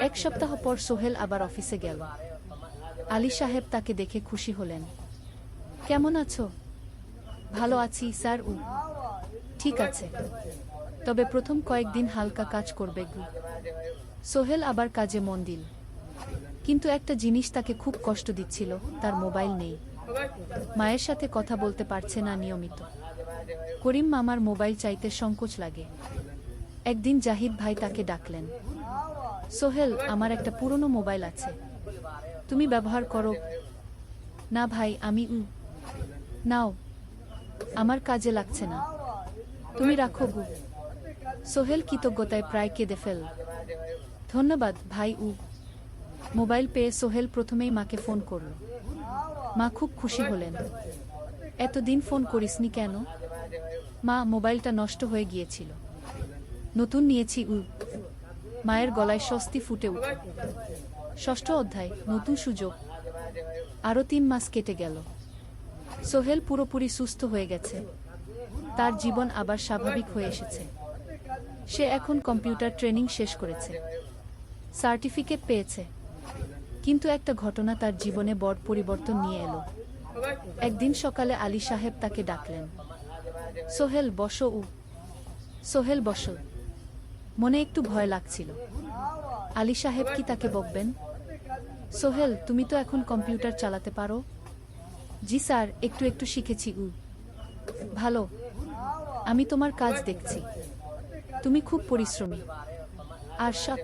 ১ সপ্তাহ পর সোহেল আবার অফিসে গেল। আলী সাহেব তাকে দেখে খুশি হলেন। কেমন আছো? ভালো আছি স্যার। ঠিক আছে, তবে প্রথম কয়েকদিন হালকা কাজ করবে। সোহেল আবার কাজে মন দিল। কিন্তু একটা জিনিস তাকে খুব কষ্ট দিচ্ছিল, তার মোবাইল নেই। মায়ের সাথে কথা বলতে পারছে না নিয়মিত। করিম মামার মোবাইল চাইতে সংকোচ লাগে। একদিন জাহিদ ভাই তাকে ডাকলেন। সোহেল, আমার একটা পুরনো মোবাইল আছে, তুমি ব্যবহার করো? না ভাই, আমি নাও, আমার কাজে লাগছে না, তুমি রাখো গু। সোহেল কৃতজ্ঞতায় প্রায় কেঁদে ফেলল। ধন্যবাদ ভাই। মোবাইল পেয়ে সোহেল প্রথমেই মাকে ফোন করল। মা খুব খুশি হলেন। এতদিন ফোন করিসনি কেন? মা, মোবাইলটা নষ্ট হয়ে গিয়েছিল, নতুন নিয়েছি। মায়ের গলায় স্বস্তি ফুটে উঠল। ষষ্ঠ অধ্যায়, নতুন সুযোগ। আরও 3 মাস কেটে গেল। সোহেল পুরোপুরি সুস্থ হয়ে গেছে। তার জীবন আবার স্বাভাবিক হয়ে এসেছে। সে এখন কম্পিউটার ট্রেনিং শেষ করেছে, সার্টিফিকেট পেয়েছে। কিন্তু একটা ঘটনা তার জীবনে বড় পরিবর্তন নিয়ে এলো। একদিন সকালে আলী সাহেব তাকে ডাকলেন। সোহেল, বসো। সোহেল বসো। মনে একটু ভয় লাগছিল। আলী সাহেব কি তাকে বকবেন? সোহেল, তুমি তো এখন কম্পিউটার চালাতে পারো? জি স্যার, একটু একটু শিখেছি। ভালো, আমি তোমার কাজ দেখছি। তুমি খুব পরিশ্রমী। আর সৎ।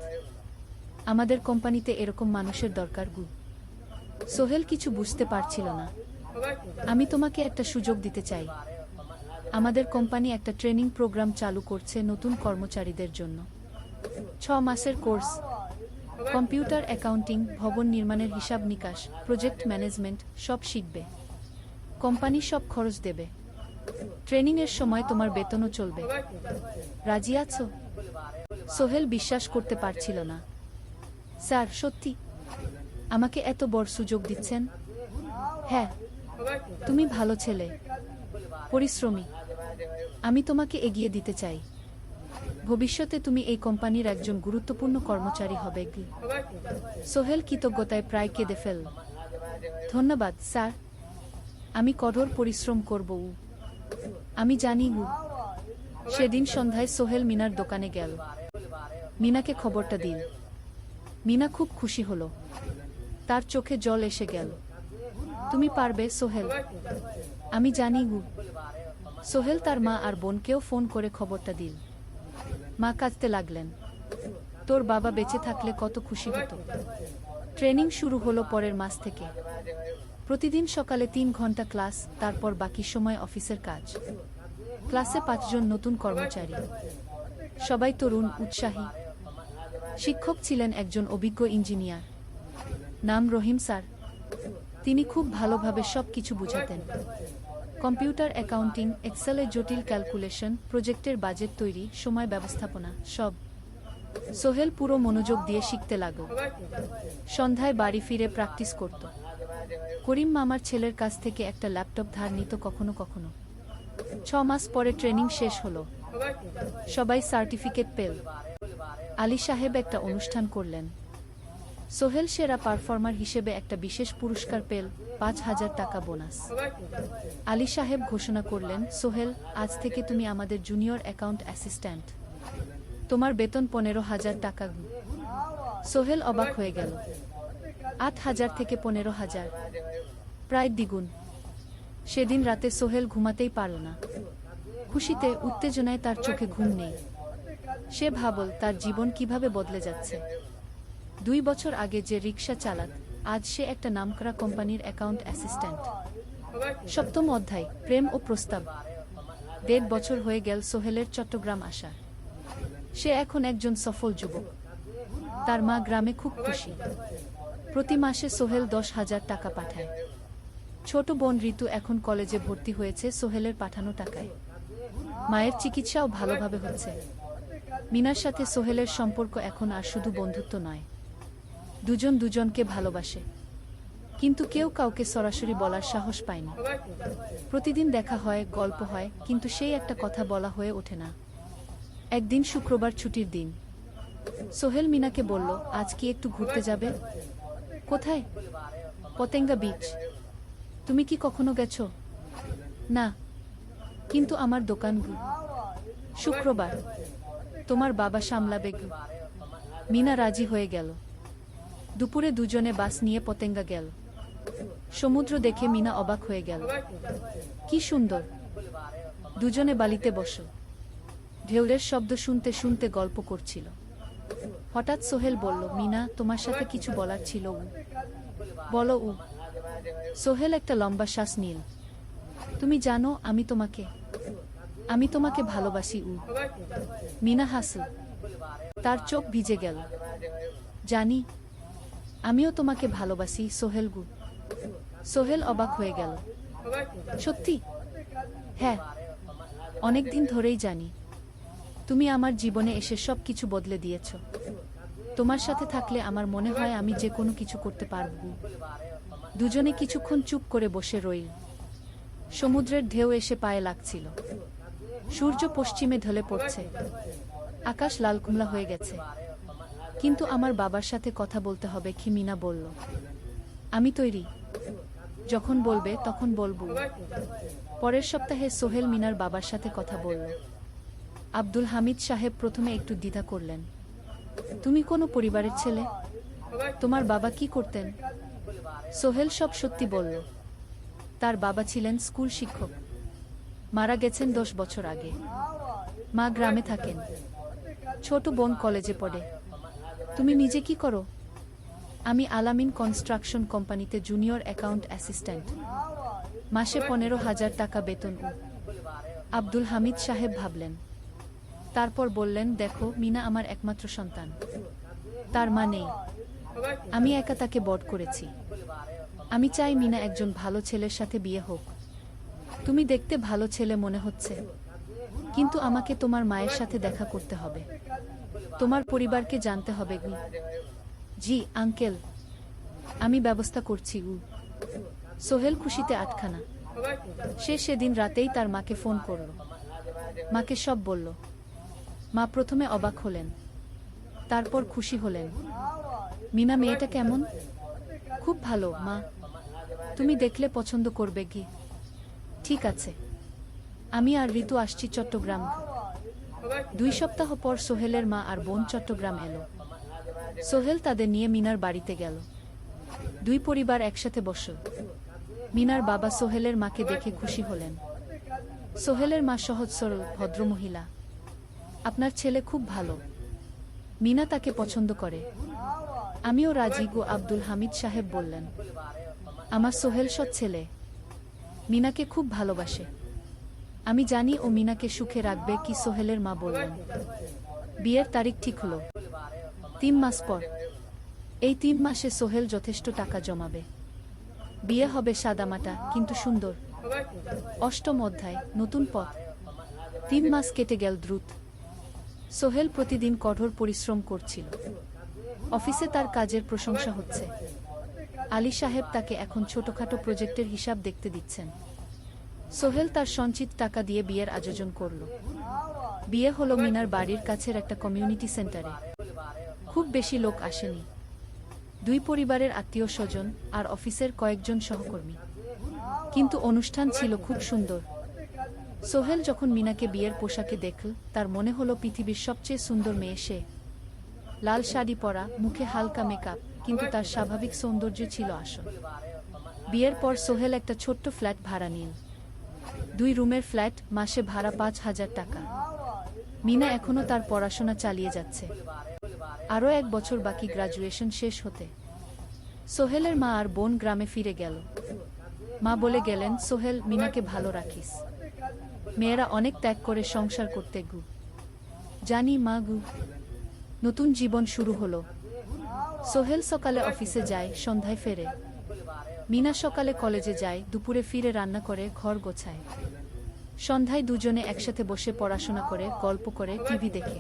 আমাদের কোম্পানিতে এরকম মানুষের দরকার। সোহেল কিছু বুঝতে পারছিল না। আমি তোমাকে একটা সুযোগ দিতে চাই। আমাদের কোম্পানি একটা ট্রেনিং প্রোগ্রাম চালু করছে নতুন কর্মচারীদের জন্য। 6 মাসের কোর্স। কম্পিউটার, অ্যাকাউন্টিং, ভবন নির্মাণের হিসাব নিকাশ, প্রজেক্ট ম্যানেজমেন্ট সব শিখবে। কোম্পানি সব খরচ দেবে। ট্রেনিংয়ের সময় তোমার বেতনও চলবে। রাজি আছো? সোহেল বিশ্বাস করতে পারছিল না। স্যার, সত্যি? আমাকে এত বড় সুযোগ দিচ্ছেন? হ্যাঁ। তুমি ভালো ছেলে, পরিশ্রমী। আমি তোমাকে এগিয়ে দিতে চাই। ভবিষ্যতে তুমি এই কোম্পানির একজন গুরুত্বপূর্ণ কর্মচারী হবে। সোহেল কৃতজ্ঞতায় প্রায় কেঁদে ফেলল। ধন্যবাদ স্যার, আমি কঠোর পরিশ্রম করব। আমি জানি। সেদিন সন্ধ্যায় সোহেল মিনার দোকানে গেল। মিনাকে খবরটা দিল। মিনা খুব খুশি হলো। তার চোখে জল এসে গেল। তুমি পারবে সোহেল, আমি জানি। সোহেল তার মা আর বোনকেও ফোন করে খবরটা দিল। মা কাঁদতে লাগলেন। তোর বাবা বেঁচে থাকলে কত খুশি হতো। ট্রেনিং শুরু হলো পরের মাস থেকে। প্রতিদিন সকালে 3 ঘন্টা ক্লাস, তারপর বাকি সময় অফিসের কাজ। ক্লাসে 5 জন নতুন কর্মচারী, সবাই তরুণ, উৎসাহী। শিক্ষক ছিলেন একজন অভিজ্ঞ ইঞ্জিনিয়ার, নাম রহিম স্যার। তিনি খুব ভালোভাবে সব কিছু বুঝাতেন। কম্পিউটার, অ্যাকাউন্টিং, এক্সেলের জটিল ক্যালকুলেশন, প্রজেক্টের বাজেট তৈরি, সময় ব্যবস্থাপনা সব। সোহেল পুরো মনোযোগ দিয়ে শিখতে লাগল। সন্ধ্যায় বাড়ি ফিরে প্র্যাকটিস করত। করিম মামার ছেলের কাছ থেকে একটা ল্যাপটপ ধার নিত কখনো কখনো। 6 মাস পরে ট্রেনিং শেষ হলো। সবাই সার্টিফিকেট পেল। আলী সাহেব একটা অনুষ্ঠান করলেন। সোহেল সেরা পারফর্মার হিসেবে একটা বিশেষ পুরস্কার পেল, 5,000 টাকা বোনাস। আলী সাহেব ঘোষণা করলেন, সোহেল, আজ থেকে তুমি আমাদের জুনিয়র অ্যাকাউন্ট অ্যাসিস্ট্যান্ট। তোমার বেতন 15,000 টাকা। সোহেল অবাক হয়ে গেল। 8,000 থেকে 15,000, প্রায় দ্বিগুণ। সেদিন রাতে সোহেল ঘুমাতেই পারল না। খুশিতে, উত্তেজনায় তার চোখে ঘুম নেই। সে ভাবল তার জীবন কিভাবে বদলে যাচ্ছে। 2 বছর আগে যে রিক্সা চালাত, আজ সে একটা নামকরা কোম্পানির অ্যাকাউন্ট অ্যাসিস্ট্যান্ট। 7ম অধ্যায়, প্রেম ও প্রস্তাব। 1.5 বছর হয়ে গেল সোহেলের চট্টগ্রাম আসা। সে এখন একজন সফল যুবক। তার মা গ্রামে খুব খুশি। প্রতি মাসে সোহেল 10,000 টাকা পাঠায়। ছোট বোন ঋতু এখন কলেজে ভর্তি হয়েছে সোহেলের পাঠানো টাকায়। মায়ের চিকিৎসাও ভালোভাবে হচ্ছে। মিনার সাথে সোহেলের সম্পর্ক এখন আর শুধু বন্ধুত্ব নয়। দুজন দুজনকে ভালোবাসে। কিন্তু কেউ কাউকে সরাসরি বলার সাহস পায়নি। প্রতিদিন দেখা হয়, গল্প হয়, কিন্তু সেই একটা কথা বলা হয়ে ওঠে না। একদিন শুক্রবার ছুটির দিন। সোহেল মিনাকে বলল, আজ কি একটু ঘুরতে যাবে? কোথায়? পতেঙ্গা বিচ। তুমি কি কখনো গেছো? না, কিন্তু আমার দোকান। শুক্রবার তোমার বাবা সামলাবে। মিনা রাজি হয়ে গেল। দুপুরে দুজনে বাস নিয়ে পতেঙ্গা গেল। সমুদ্র দেখে মিনা অবাক হয়ে গেল। কি সুন্দর। দুজনে বালিতে বসল। ঢেউয়ের শব্দ শুনতে শুনতে গল্প করছিল। হঠাৎ সোহেল বলল, মিনা, তোমার সাথে কিছু বলার ছিল। বলো। সোহেল একটা লম্বা শ্বাস নিল। তুমি জানো আমি তোমাকে ভালোবাসি। মিনা হাসল। তার চোখ ভিজে গেল। জানি, আমিও তোমাকে ভালোবাসি সোহেল। সোহেল অবাক হয়ে গেল। সত্যি? হ্যাঁ, অনেকদিন ধরেই জানি। তুমি আমার জীবনে এসে সব কিছু বদলে দিয়েছ। তোমার সাথে থাকলে আমার মনে হয় আমি যে কোনো কিছু করতে পারব। দুজনে কিছুক্ষণ চুপ করে বসে রইল। সমুদ্রের ঢেউ এসে পায়ে লাগছিল। সূর্য পশ্চিমে ঢলে পড়ছে। আকাশ লাল কুমলা হয়ে গেছে। কিন্তু আমার বাবার সাথে কথা বলতে হবে, কি মিনা বলল। আমি তৈরি। যখন বলবে তখন বলবো। পরের সপ্তাহে সোহেল মিনার বাবার সাথে কথা বলল। আব্দুল হামিদ সাহেব প্রথমে একটু দ্বিধা করলেন। তুমি কোনো পরিবারের ছেলে? তোমার বাবা কি করতেন? সোহেল সব সত্যি বলল। তার বাবা ছিলেন স্কুল শিক্ষক। মারা গেছেন 10 বছর আগে। মা গ্রামে থাকেন। ছোট বোন কলেজে পড়ে। তুমি নিজে কি করো? আমি আলামিন কনস্ট্রাকশন কোম্পানিতে জুনিয়র অ্যাকাউন্ট অ্যাসিস্ট্যান্ট। মাসে 15,000 টাকা বেতন। আব্দুল হামিদ সাহেব ভাবলেন। তারপর বললেন, দেখো মিনা আমার একমাত্র সন্তান। তার মা নেই। আমি একা তাকে বড় করেছি। আমি চাই মিনা একজন ভালো ছেলের সাথে বিয়ে হোক। তুমি দেখতে ভালো ছেলে মনে হচ্ছে, কিন্তু আমাকে তোমার মায়ের সাথে দেখা করতে হবে। তোমার পরিবারকে জানতে হবে। জি আঙ্কেল, আমি ব্যবস্থা করছি। সোহেল খুশিতে আটখানা। সে সেদিন রাতেই তার মাকে ফোন করল। মাকে সব বলল। মা প্রথমে অবাক হলেন, তারপর খুশি হলেন। মিনা মেয়েটা কেমন? খুব ভালো মা, তুমি দেখলে পছন্দ করবে। কি ঠিক আছে, আমি আর ঋতু আসছি চট্টগ্রাম। 2 সপ্তাহ পর সোহেলের মা আর বোন চট্টগ্রাম এলো। সোহেল তাদের নিয়ে মিনার বাড়িতে গেল। 2 পরিবার একসাথে বসল। মিনার বাবা সোহেলের মাকে দেখে খুশি হলেন। সোহেলের মা সহজ সরল ভদ্রমহিলা। আপনার ছেলে খুব ভালো, মিনা তাকে পছন্দ করে। আমিও রাজি গো। আব্দুল হামিদ সাহেব বললেন, আমার সোহেল সৎ ছেলে, মিনাকে খুব ভালোবাসে। আমি জানি ও মিনাকে সুখে রাখবে। কি সোহেলের মা বললেন। বিয়ের তারিখ ঠিক হলো 3 মাস পর। এই 3 মাসে সোহেল যথেষ্ট টাকা জমাবে। বিয়ে হবে সাদামাটা কিন্তু সুন্দর। 8ম অধ্যায়, নতুন পথ। 3 মাস কেটে গেল দ্রুত। সোহেল প্রতিদিন কঠোর পরিশ্রম করছিল। অফিসে তার কাজের প্রশংসা হচ্ছে। আলী সাহেব তাকে এখন ছোটখাটো প্রজেক্টের হিসাব দেখতে দিচ্ছেন। সোহেল তার সঞ্চিত টাকা দিয়ে বিয়ের আয়োজন করল। বিয়ে হলো মিনার বাড়ির কাছের একটা কমিউনিটি সেন্টারে। খুব বেশি লোক আসেনি। 2 পরিবারের আত্মীয় স্বজন আর অফিসের কয়েকজন সহকর্মী। কিন্তু অনুষ্ঠান ছিল খুব সুন্দর। সোহেল যখন মিনাকে বিয়ের পোশাকে দেখল, তার মনে হলো পৃথিবীর সবচেয়ে সুন্দর মেয়ে সে। লাল শাড়ি পরা, মুখে হালকা মেকআপ, কিন্তু তার স্বাভাবিক সৌন্দর্য ছিল আসল। বিয়ের পর সোহেল একটা ছোট্ট ফ্ল্যাট ভাড়া নিল। 2 রুমের ফ্ল্যাট, মাসে ভাড়া 5,000 টাকা। মিনা এখনো তার পড়াশোনা চালিয়ে যাচ্ছে। আরও 1 বছর বাকি গ্রাজুয়েশন শেষ হতে। সোহেলের মা আর বোন গ্রামে ফিরে গেল। মা বলে গেলেন, সোহেল, মিনাকে ভালো রাখিস। মেয়েরা অনেক ত্যাগ করে সংসার করতে গু। জানি মা গু। নতুন জীবন শুরু হলো। সোহেল সকালে অফিসে যায়, সন্ধ্যায় ফেরে। মিনা সকালে কলেজে যায়, দুপুরে ফিরে রান্না করে, ঘর গোছায়। সন্ধ্যায় দুজনে একসাথে বসে পড়াশোনা করে, গল্প করে, টিভি দেখে।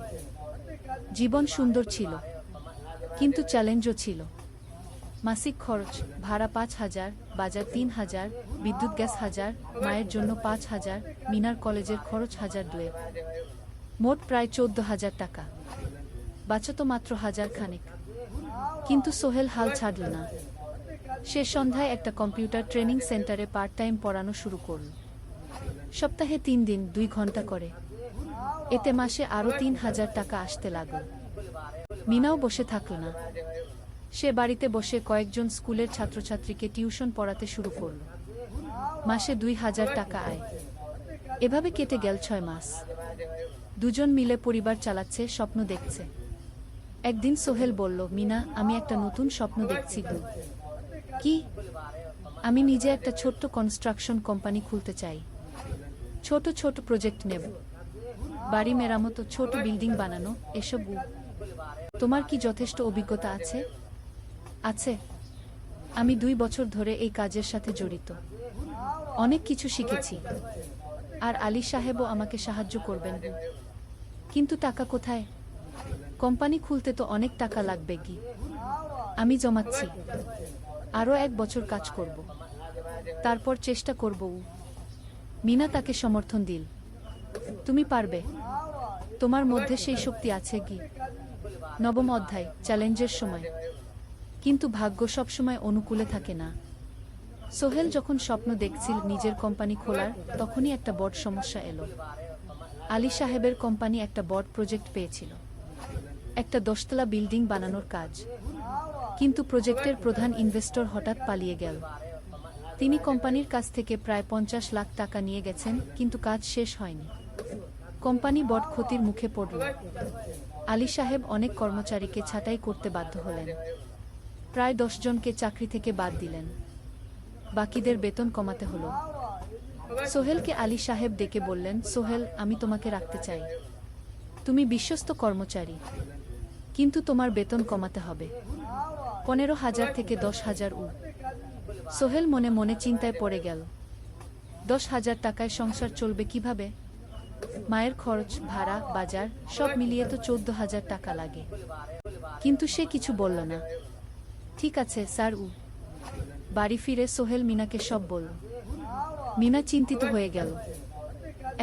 জীবন সুন্দর ছিল, কিন্তু চ্যালেঞ্জও ছিল। মাসিক খরচ, ভাড়া 5,000, বাজার 3,000, বিদ্যুৎ গ্যাস 1,000, মায়ের জন্য 5,000, মিনার কলেজের খরচ 1,200। মোট প্রায় 14,000 টাকা। বাঁচত মাত্র 1,000 খানেক। কিন্তু সোহেল হাল ছাড়ল না। সে সন্ধ্যায় একটা কম্পিউটার ট্রেনিং সেন্টারে পার্ট টাইম পড়ানো শুরু করল। সপ্তাহে 3 দিন 2 ঘন্টা করে। এতে মাসে আরও 3,000 টাকা আসতে লাগল। মিনাও বসে থাকল না। সে বাড়িতে বসে কয়েকজন স্কুলের ছাত্রছাত্রীকে টিউশন পড়াতে শুরু করল। মাসে 2,000 টাকা আয়। এভাবে কেটে গেল 6 মাস। দুজন মিলে পরিবার চালাচ্ছে, স্বপ্ন দেখছে। একদিন সোহেল বলল, মিনা, আমি একটা নতুন স্বপ্ন দেখছি গু। কি? আমি নিজে একটা ছোট্ট কনস্ট্রাকশন কোম্পানি খুলতে চাই। ছোট ছোট প্রজেক্ট নেব। বাড়ি মেরামত, ছোট বিল্ডিং বানানো, এসব। তোমার কি যথেষ্ট অভিজ্ঞতা আছে? আছে। আমি 2 বছর ধরে এই কাজের সাথে জড়িত। অনেক কিছু শিখেছি। আর আলী সাহেবও আমাকে সাহায্য করবেন। কিন্তু টাকা কোথায়? কোম্পানি খুলতে তো অনেক টাকা লাগবে কি? আমি জমাচ্ছি, আরও 1 বছর কাজ করব, তারপর চেষ্টা করব। মিনা তাকে সমর্থন দিল। তুমি পারবে, তোমার মধ্যে সেই শক্তি আছে কি? নবম অধ্যায়, চ্যালেঞ্জের সময়। কিন্তু ভাগ্য সবসময় অনুকূলে থাকে না। সোহেল যখন স্বপ্ন দেখছিল নিজের কোম্পানি খোলার, তখনই একটা বড় সমস্যা এলো। আলী সাহেবের কোম্পানি একটা বড় প্রজেক্ট পেয়েছিল, একটা 10তলা বিল্ডিং বানানোর কাজ। কিন্তু প্রজেক্টের প্রধান ইনভেস্টর হঠাৎ পালিয়ে গেল। তিনি কোম্পানির কাছ থেকে প্রায় 50 লাখ টাকা নিয়ে গেছেন, কিন্তু কাজ শেষ হয়নি। কোম্পানি বড় ক্ষতির মুখে পড়ল। আলী সাহেব অনেক কর্মচারীকে ছাঁটাই করতে বাধ্য হলেন। প্রায় 10 জনকে চাকরি থেকে বাদ দিলেন। বাকিদের বেতন কমাতে হলো। সোহেলকে আলী সাহেব ডেকে বললেন, সোহেল, আমি তোমাকে রাখতে চাই। তুমি বিশ্বস্ত কর্মচারী, কিন্তু তোমার বেতন কমাতে হবে 15,000 থেকে 10,000 সোহেল মনে মনে চিন্তায় পড়ে গেল। 10,000 টাকায় সংসার চলবে কিভাবে? মায়ের খরচ, ভাড়া, বাজার সব মিলিয়ে তো 14,000 টাকা লাগে। কিন্তু সে কিছু বলল না। ঠিক আছে স্যার। বাড়ি ফিরে সোহেল মিনাকে সব বলল। মিনা চিন্তিত হয়ে গেল।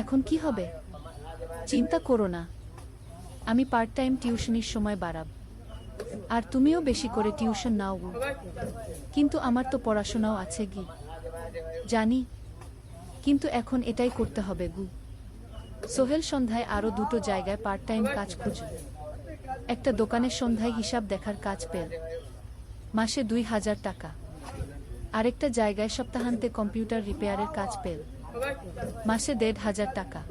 এখন কি হবে? চিন্তা করো না, আমি পার্ট টাইম টিউশনির সময় বাড়াব, আর তুমিও বেশি করে টিউশন নাও। কিন্তু আমার তো পড়াশোনাও আছে গি। জানি, কিন্তু এখন এটাই করতে হবে গু। সোহেল সন্ধ্যায় আরও 2টো জায়গায় পার্ট টাইম কাজ খুঁজল। একটা দোকানের সন্ধ্যায় হিসাব দেখার কাজ পেল, মাসে 2,000 টাকা। আরেকটা জায়গায় সপ্তাহান্তে কম্পিউটার রিপেয়ারের কাজ পেল, মাসে 1,500 টাকা।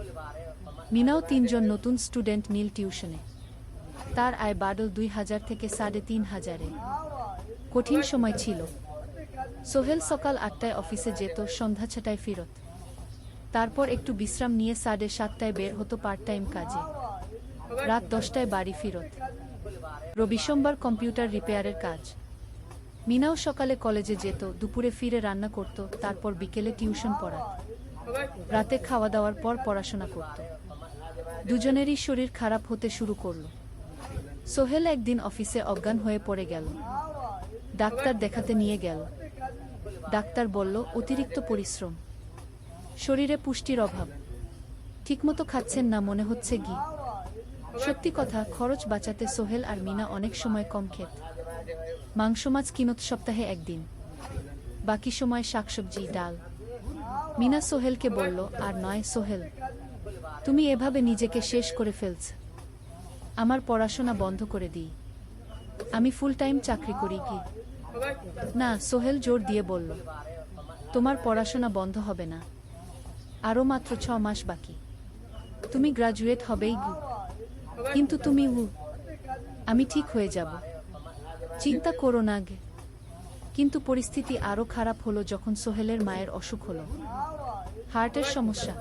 মিনাও 3 জন নতুন স্টুডেন্ট নিল টিউশনে। তার আয় বাড়ল 2,000 থেকে 3,500-এ। কঠিন সময় ছিল। সোহেল সকাল 8টায় অফিসে যেত, সন্ধ্যা 6টায় ফিরত। তারপর একটু বিশ্রাম নিয়ে 7:30টায় বের হতো পার্ট টাইম কাজে। রাত 10টায় বাড়ি ফিরত। রবি সোমবার কম্পিউটার রিপেয়ারের কাজ। মিনাও সকালে কলেজে যেত, দুপুরে ফিরে রান্না করত, তারপর বিকেলে টিউশন পড়াত। রাতে খাওয়া দাওয়ার পর পড়াশোনা করত। দুজনেরই শরীর খারাপ হতে শুরু করল। সোহেল একদিন অফিসে অজ্ঞান হয়ে পড়ে গেল। ডাক্তার দেখাতে নিয়ে গেল। ডাক্তার বলল, অতিরিক্ত পরিশ্রম, শরীরে পুষ্টির অভাব, ঠিকমতো খাচ্ছেন না মনে হচ্ছে ঘি। সত্যি কথা, খরচ বাঁচাতে সোহেল আর মিনা অনেক সময় কম খেত। মাংস মাছ কিনত সপ্তাহে 1 দিন, বাকি সময় শাকসবজি, ডাল। মিনা সোহেলকে বলল, আর নয় সোহেল, তুমি এভাবে নিজেকে শেষ করে ফেলছ। আমার পড়াশোনা বন্ধ করে দিই, আমি ফুল টাইম চাকরি করি কি? না, সোহেল জোর দিয়ে বলল, তোমার পড়াশোনা বন্ধ হবে না। আরও মাত্র 6 মাস বাকি, তুমি গ্রাজুয়েট হবেই গু। কিন্তু তুমি আমি ঠিক হয়ে যাব, চিন্তা করো না গে। কিন্তু পরিস্থিতি আরও খারাপ হলো যখন সোহেলের মায়ের অসুখ হলো। হার্টের সমস্যা,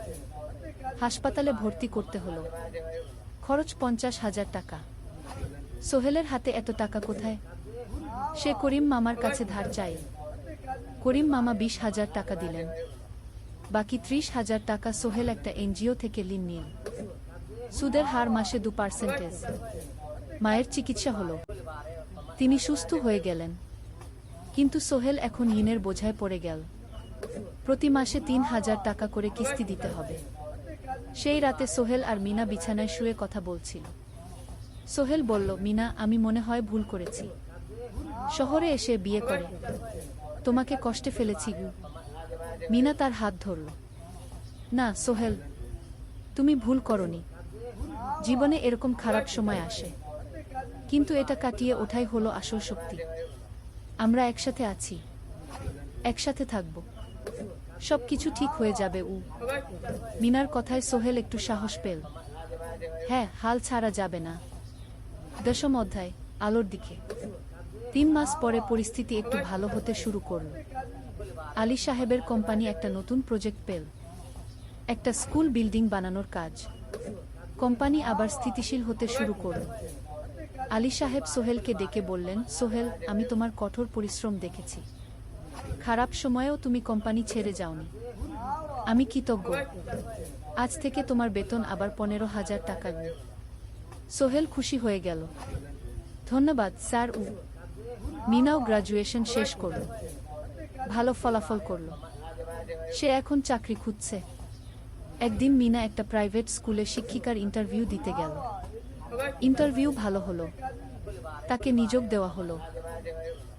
হাসপাতালে ভর্তি করতে হলো। খরচ 50,000 টাকা। সোহেলের হাতে এত টাকা কোথায়? সে করিম মামার কাছে ধার চাই। করিম মামা 20,000 টাকা দিলেন। বাকি 30,000 টাকা সোহেল একটা এনজিও থেকে ঋণ নিল। সুদের হার মাসে 2%। মায়ের চিকিৎসা হলো, তিনি সুস্থ হয়ে গেলেন। কিন্তু সোহেল এখন ঋণের বোঝায় পড়ে গেল। প্রতি মাসে 3,000 টাকা করে কিস্তি দিতে হবে। সেই রাতে সোহেল আর মিনা বিছানায় শুয়ে কথা বলছিল। সোহেল বলল, মিনা, আমি মনে হয় ভুল করেছি। শহরে এসে বিয়ে করে তোমাকে কষ্টে ফেলেছি গু। মিনা তার হাত ধরল। না সোহেল, তুমি ভুল করনি। জীবনে এরকম খারাপ সময় আসে, কিন্তু এটা কাটিয়ে ওঠাই হলো আসল শক্তি। আমরা একসাথে আছি, একসাথে থাকব, সব কিছু ঠিক হয়ে যাবে। মিনার কথায় সোহেল একটু সাহস পেল। হ্যাঁ, হাল ছাড়া যাবে না। 10ম অধ্যায়, আলোর দিকে। 3 মাস পরে পরিস্থিতি একটু ভালো হতে শুরু করল। আলী সাহেবের কোম্পানি একটা নতুন প্রজেক্ট পেল, একটা স্কুল বিল্ডিং বানানোর কাজ। কোম্পানি আবার স্থিতিশীল হতে শুরু করল। আলী সাহেব সোহেলকে ডেকে বললেন, সোহেল, আমি তোমার কঠোর পরিশ্রম দেখেছি। খারাপ সময়েও তুমি কোম্পানি ছেড়ে যাওনি। আমি কৃতজ্ঞ। আজ থেকে তোমার বেতন আবার 15,000 টাকা। সোহেল খুশি হয়ে গেল। ধন্যবাদ স্যার। মিনাও গ্রাজুয়েশন শেষ করল, ভালো ফলাফল করল। সে এখন চাকরি খুঁজছে। একদিন মিনা একটা প্রাইভেট স্কুলে শিক্ষিকার ইন্টারভিউ দিতে গেল। ইন্টারভিউ ভালো হলো, তাকে নিয়োগ দেওয়া হলো।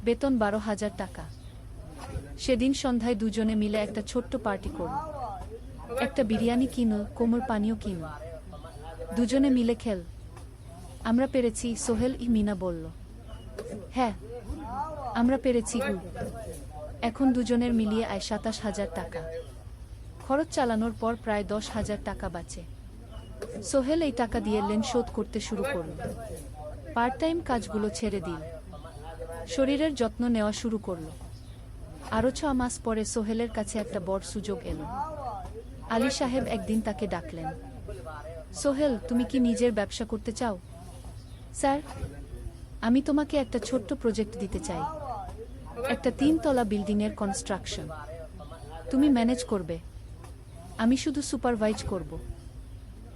বেতন 12,000 টাকা। সেদিন সন্ধ্যায় দুজনে মিলে একটা ছোট্ট পার্টি করল। একটা বিরিয়ানি কিনল, কোমল পানীয় কিনল। দুজনে মিলে খেল। আমরা পেরেছি, সোহেল মিনা বলল। হ্যাঁ, আমরা পেরেছি গু। এখন দুজনের মিলিয়ে আয় 27,000 টাকা। খরচ চালানোর পর প্রায় 10,000 টাকা বাঁচে। সোহেল এই টাকা দিয়ে লোন শোধ করতে শুরু করল। পার্ট টাইম কাজগুলো ছেড়ে দিল। শরীরের যত্ন নেওয়া শুরু করল। আরও 6 মাস পরে সোহেলের কাছে একটা বড় সুযোগ এলো। আলী সাহেব একদিন তাকে ডাকলেন। সোহেল, তুমি কি নিজের ব্যবসা করতে চাও? স্যার, আমি তোমাকে একটা ছোট্ট প্রজেক্ট দিতে চাই। একটা 3 তলা বিল্ডিংয়ের কনস্ট্রাকশন। তুমি ম্যানেজ করবে, আমি শুধু সুপারভাইজ করব।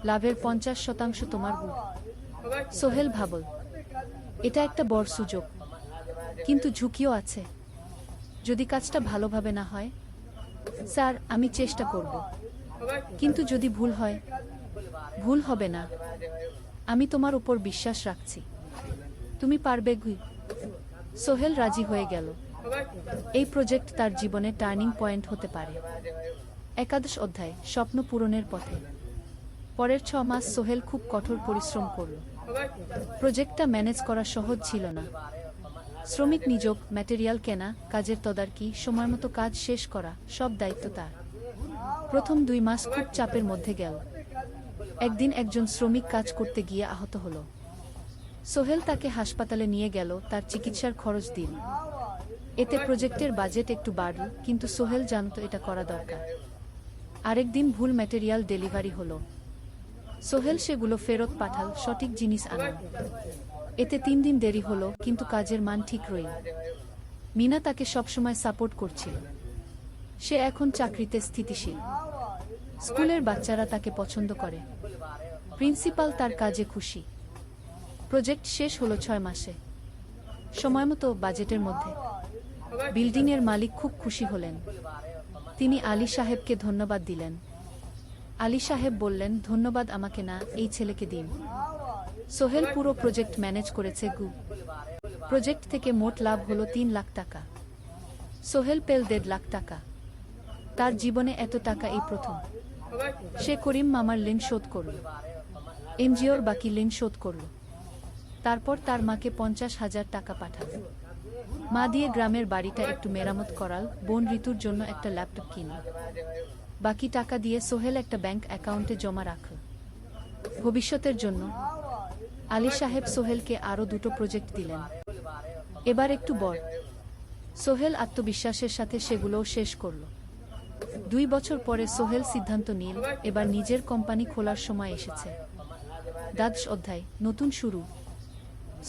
লাভের 50% তোমার গু। সোহেল ভাবল, এটা একটা বড় সুযোগ, কিন্তু ঝুঁকিও আছে। যদি কাজটা ভালোভাবে না হয়? স্যার, আমি চেষ্টা করব, কিন্তু যদি ভুল হয়? ভুল হবে না, আমি তোমার উপর বিশ্বাস রাখছি। তুমি পারবে গু। সোহেল রাজি হয়ে গেল। এই প্রজেক্ট তার জীবনে টার্নিং পয়েন্ট হতে পারে। 11 অধ্যায়, স্বপ্ন পূরণের পথে। পরের 6 মাস সোহেল খুব কঠোর পরিশ্রম করল। প্রজেক্টটা ম্যানেজ করা সহজ ছিল না। শ্রমিক নিয়োগ, ম্যাটেরিয়াল কেনা, কাজের তদারকি, সময়মতো কাজ শেষ করা, সব দায়িত্ব তার। প্রথম 2 মাস খুব চাপের মধ্যে গেল। একদিন একজন শ্রমিক কাজ করতে গিয়ে আহত হলো। সোহেল তাকে হাসপাতালে নিয়ে গেল, তার চিকিৎসার খরচ দিল। এতে প্রজেক্টের বাজেট একটু বাড়ল, কিন্তু সোহেল জানত এটা করা দরকার। আরেকদিন ভুল ম্যাটেরিয়াল ডেলিভারি হলো। সোহেল সেগুলো ফেরত পাঠাল, সঠিক জিনিস আনল। এতে 3 দিন দেরি হলো, কিন্তু কাজের মান ঠিক রইল। মিনা তাকে সবসময় সাপোর্ট করছিল। সে এখন চাকরিতে স্থিতিশীল। স্কুলের বাচ্চারা তাকে পছন্দ করে। প্রিন্সিপাল তার কাজে খুশি। প্রজেক্ট শেষ হলো 6 মাসে, সময়মতো, বাজেটের মধ্যে। বিল্ডিংয়ের মালিক খুব খুশি হলেন। তিনি আলী সাহেবকে ধন্যবাদ দিলেন। আলী সাহেব বললেন, ধন্যবাদ আমাকে না, এই ছেলেকে দিন। সোহেল পুরো প্রজেক্ট ম্যানেজ করেছে গু। প্রজেক্ট থেকে মোট লাভ হলো 3 লাখ টাকা। সোহেল পেল 1.5 লাখ টাকা। তার জীবনে এত টাকা এই প্রথম। সে করিম মামার ঋণ শোধ করল, এনজিওর বাকি ঋণ শোধ করল। তারপর তার মাকে 50,000 টাকা পাঠাল। মা দিয়ে গ্রামের বাড়িটা একটু মেরামত করাল, বোন ঋতুর জন্য একটা ল্যাপটপ কিনল। বাকি টাকা দিয়ে সোহেল একটা ব্যাংক অ্যাকাউন্টে জমা রাখল, ভবিষ্যতের জন্য। আলী সাহেব সোহেলকে আরও 2টো প্রজেক্ট দিলেন, এবার একটু বড়। সোহেল আত্মবিশ্বাসের সাথে সেগুলোও শেষ করল। 2 বছর পরে সোহেল সিদ্ধান্ত নিল, এবার নিজের কোম্পানি খোলার সময় এসেছে। 10 অধ্যায়, নতুন শুরু।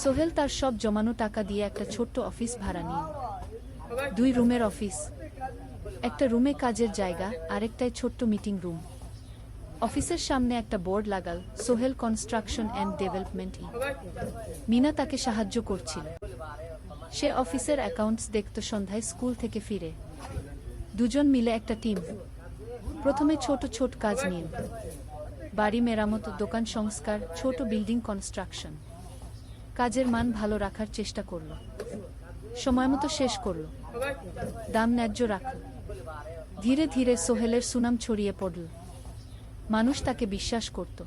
সোহেল তার সব জমানো টাকা দিয়ে একটা ছোট্ট অফিস ভাড়া নিল। 2 রুমের অফিস। একটা রুমে কাজের জায়গা, আরেকটায় ছোট্ট মিটিং রুম। অফিসের সামনে একটা বোর্ড লাগাল, Sohel construction and development. Mina তাকে সাহায্য করছিল। সে অফিসের অ্যাকাউন্টস দেখত সন্ধ্যায় স্কুল থেকে ফিরে। দুজন মিলে একটা টিম। প্রথমে ছোট ছোট কাজ নিল, বাড়ি মেরামত, দোকান সংস্কার, ছোট বিল্ডিং কনস্ট্রাকশন। কাজের মান ভালো রাখার চেষ্টা করল, সময়মতো শেষ করল, দাম ন্যায্য রাখল। ধীরে ধীরে সোহেলের সুনাম ছড়িয়ে পড়ল। মানুষ তাকে বিশ্বাস করত।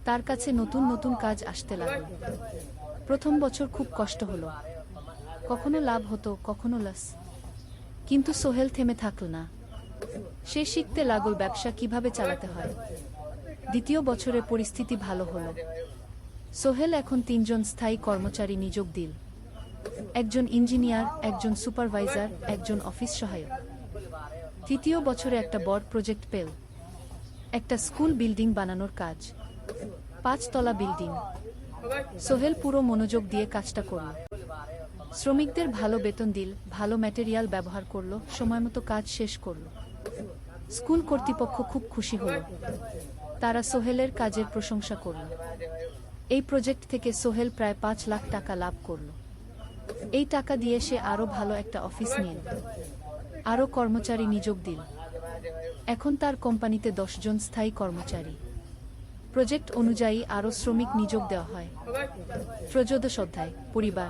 তার কাছে নতুন নতুন কাজ আসতে লাগল। প্রথম বছর খুব কষ্ট হলো, কখনো লাভ হতো, কখনো লস। কিন্তু সোহেল থেমে থাকল না। সে শিখতে লাগল ব্যবসা কিভাবে চালাতে হয়। দ্বিতীয় বছরে পরিস্থিতি ভালো হলো। সোহেল এখন 3 জন স্থায়ী কর্মচারী নিয়োগ দিল, একজন ইঞ্জিনিয়ার, একজন সুপারভাইজার, একজন অফিস সহায়ক। তৃতীয় বছরে একটা বড় প্রজেক্ট পেল, একটা স্কুল বিল্ডিং বানানোর কাজ। 5 তলা বিল্ডিং। সোহেল পুরো মনোযোগ দিয়ে কাজটা করল। শ্রমিকদের ভালো বেতন দিল, ভালো ম্যাটেরিয়াল ব্যবহার করল, সময়মতো কাজ শেষ করল। স্কুল কর্তৃপক্ষ খুব খুশি হল। তারা সোহেলের কাজের প্রশংসা করল। এই প্রজেক্ট থেকে সোহেল প্রায় 5 লাখ টাকা লাভ করল। এই টাকা দিয়ে সে আরও ভালো একটা অফিস নিল, আরও কর্মচারী নিয়োগ দিল। এখন তার কোম্পানিতে 10 জন স্থায়ী কর্মচারী। প্রজেক্ট অনুযায়ী আরও শ্রমিক নিয়োগ দেওয়া হয়। ত্রয়োদশ অধ্যায়, পরিবার।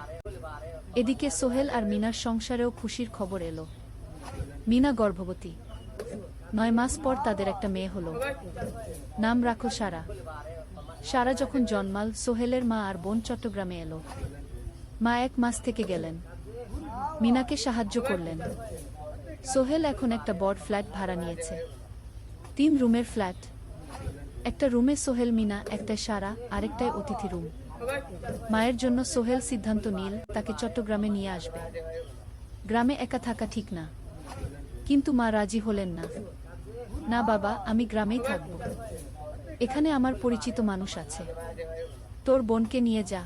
এদিকে সোহেল আর মিনার সংসারেও খুশির খবর এলো। মিনা গর্ভবতী। 9 মাস পর তাদের একটা মেয়ে হলো। নাম রাখো সারা। সারা যখন জন্মাল, সোহেলের মা আর বোন চট্টগ্রামে এলো। মা 1 মাস থেকে গেলেন, মিনাকে সাহায্য করলেন। সোহেল এখন একটা বড় ফ্ল্যাট ভাড়া নিয়েছে। 3 রুমের ফ্ল্যাট। একটা রুমে সোহেল, মিনা, একটায় সারা, আরেকটায় অতিথি রুম। মায়ের জন্য সোহেল সিদ্ধান্ত নিল তাকে চট্টগ্রামে নিয়ে আসবে। গ্রামে একা থাকা ঠিক না, কিন্তু মা রাজি হলেন না। না বাবা, আমি গ্রামেই থাকব, এখানে আমার পরিচিত মানুষ আছে। তোর বোনকে নিয়ে যা,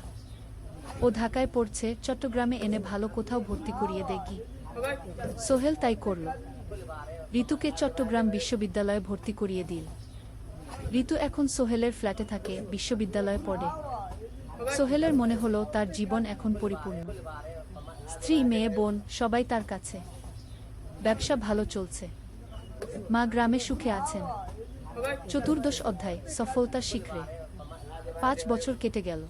ও ঢাকায় পড়ছে, চট্টগ্রামে এনে ভালো কোথাও ভর্তি করিয়ে দেখি। সোহেল তাই করল। ঋতুকে চট্টগ্রাম বিশ্ববিদ্যালয়ে ভর্তি করিয়ে দিল। ঋতু এখন সোহেলের ফ্ল্যাটে থাকে, বিশ্ববিদ্যালয়ে পড়ে। সোহেলের মনে হলো তার জীবন এখন পরিপূর্ণ। স্ত্রী, মেয়ে, বোন সবাই তার কাছে। ব্যবসা ভালো চলছে। মা গ্রামে সুখে আছেন। চতুর্দশ অধ্যায়, সফলতার শিখরে। 5 বছর কেটে গেল।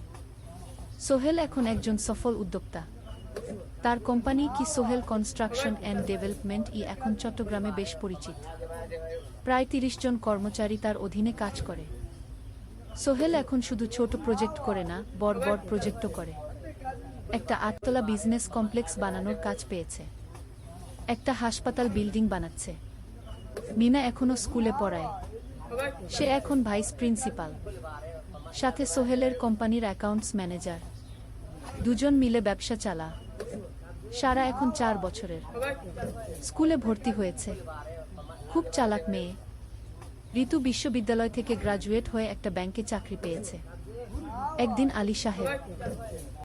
সোহেল এখন একজন সফল উদ্যোক্তা। তার কোম্পানি কি সোহেল কনস্ট্রাকশন অ্যান্ড ডেভেলপমেন্ট এখন চট্টগ্রামে বেশ পরিচিত। প্রায় 30 জন কর্মচারী তার অধীনে কাজ করে। সোহেল এখন শুধু ছোট প্রজেক্ট করে না, বড় বড় প্রজেক্টও করে। একটা 8তলা বিজনেস কমপ্লেক্স বানানোর কাজ পেয়েছে। একটা হাসপাতাল বিল্ডিং বানাচ্ছে। মিনা এখনো স্কুলে পড়ায়। সে এখন ভাইস প্রিন্সিপাল। সাথে সোহেলের কোম্পানির অ্যাকাউন্টস ম্যানেজার। দুজন মিলে ব্যবসা চালা। সারা এখন 4 বছরের, স্কুলে ভর্তি হয়েছে। খুব চালাক মেয়ে। ঋতু বিশ্ববিদ্যালয় থেকে গ্রাজুয়েট হয়ে একটা ব্যাংকে চাকরি পেয়েছে। একদিন আলী সাহেব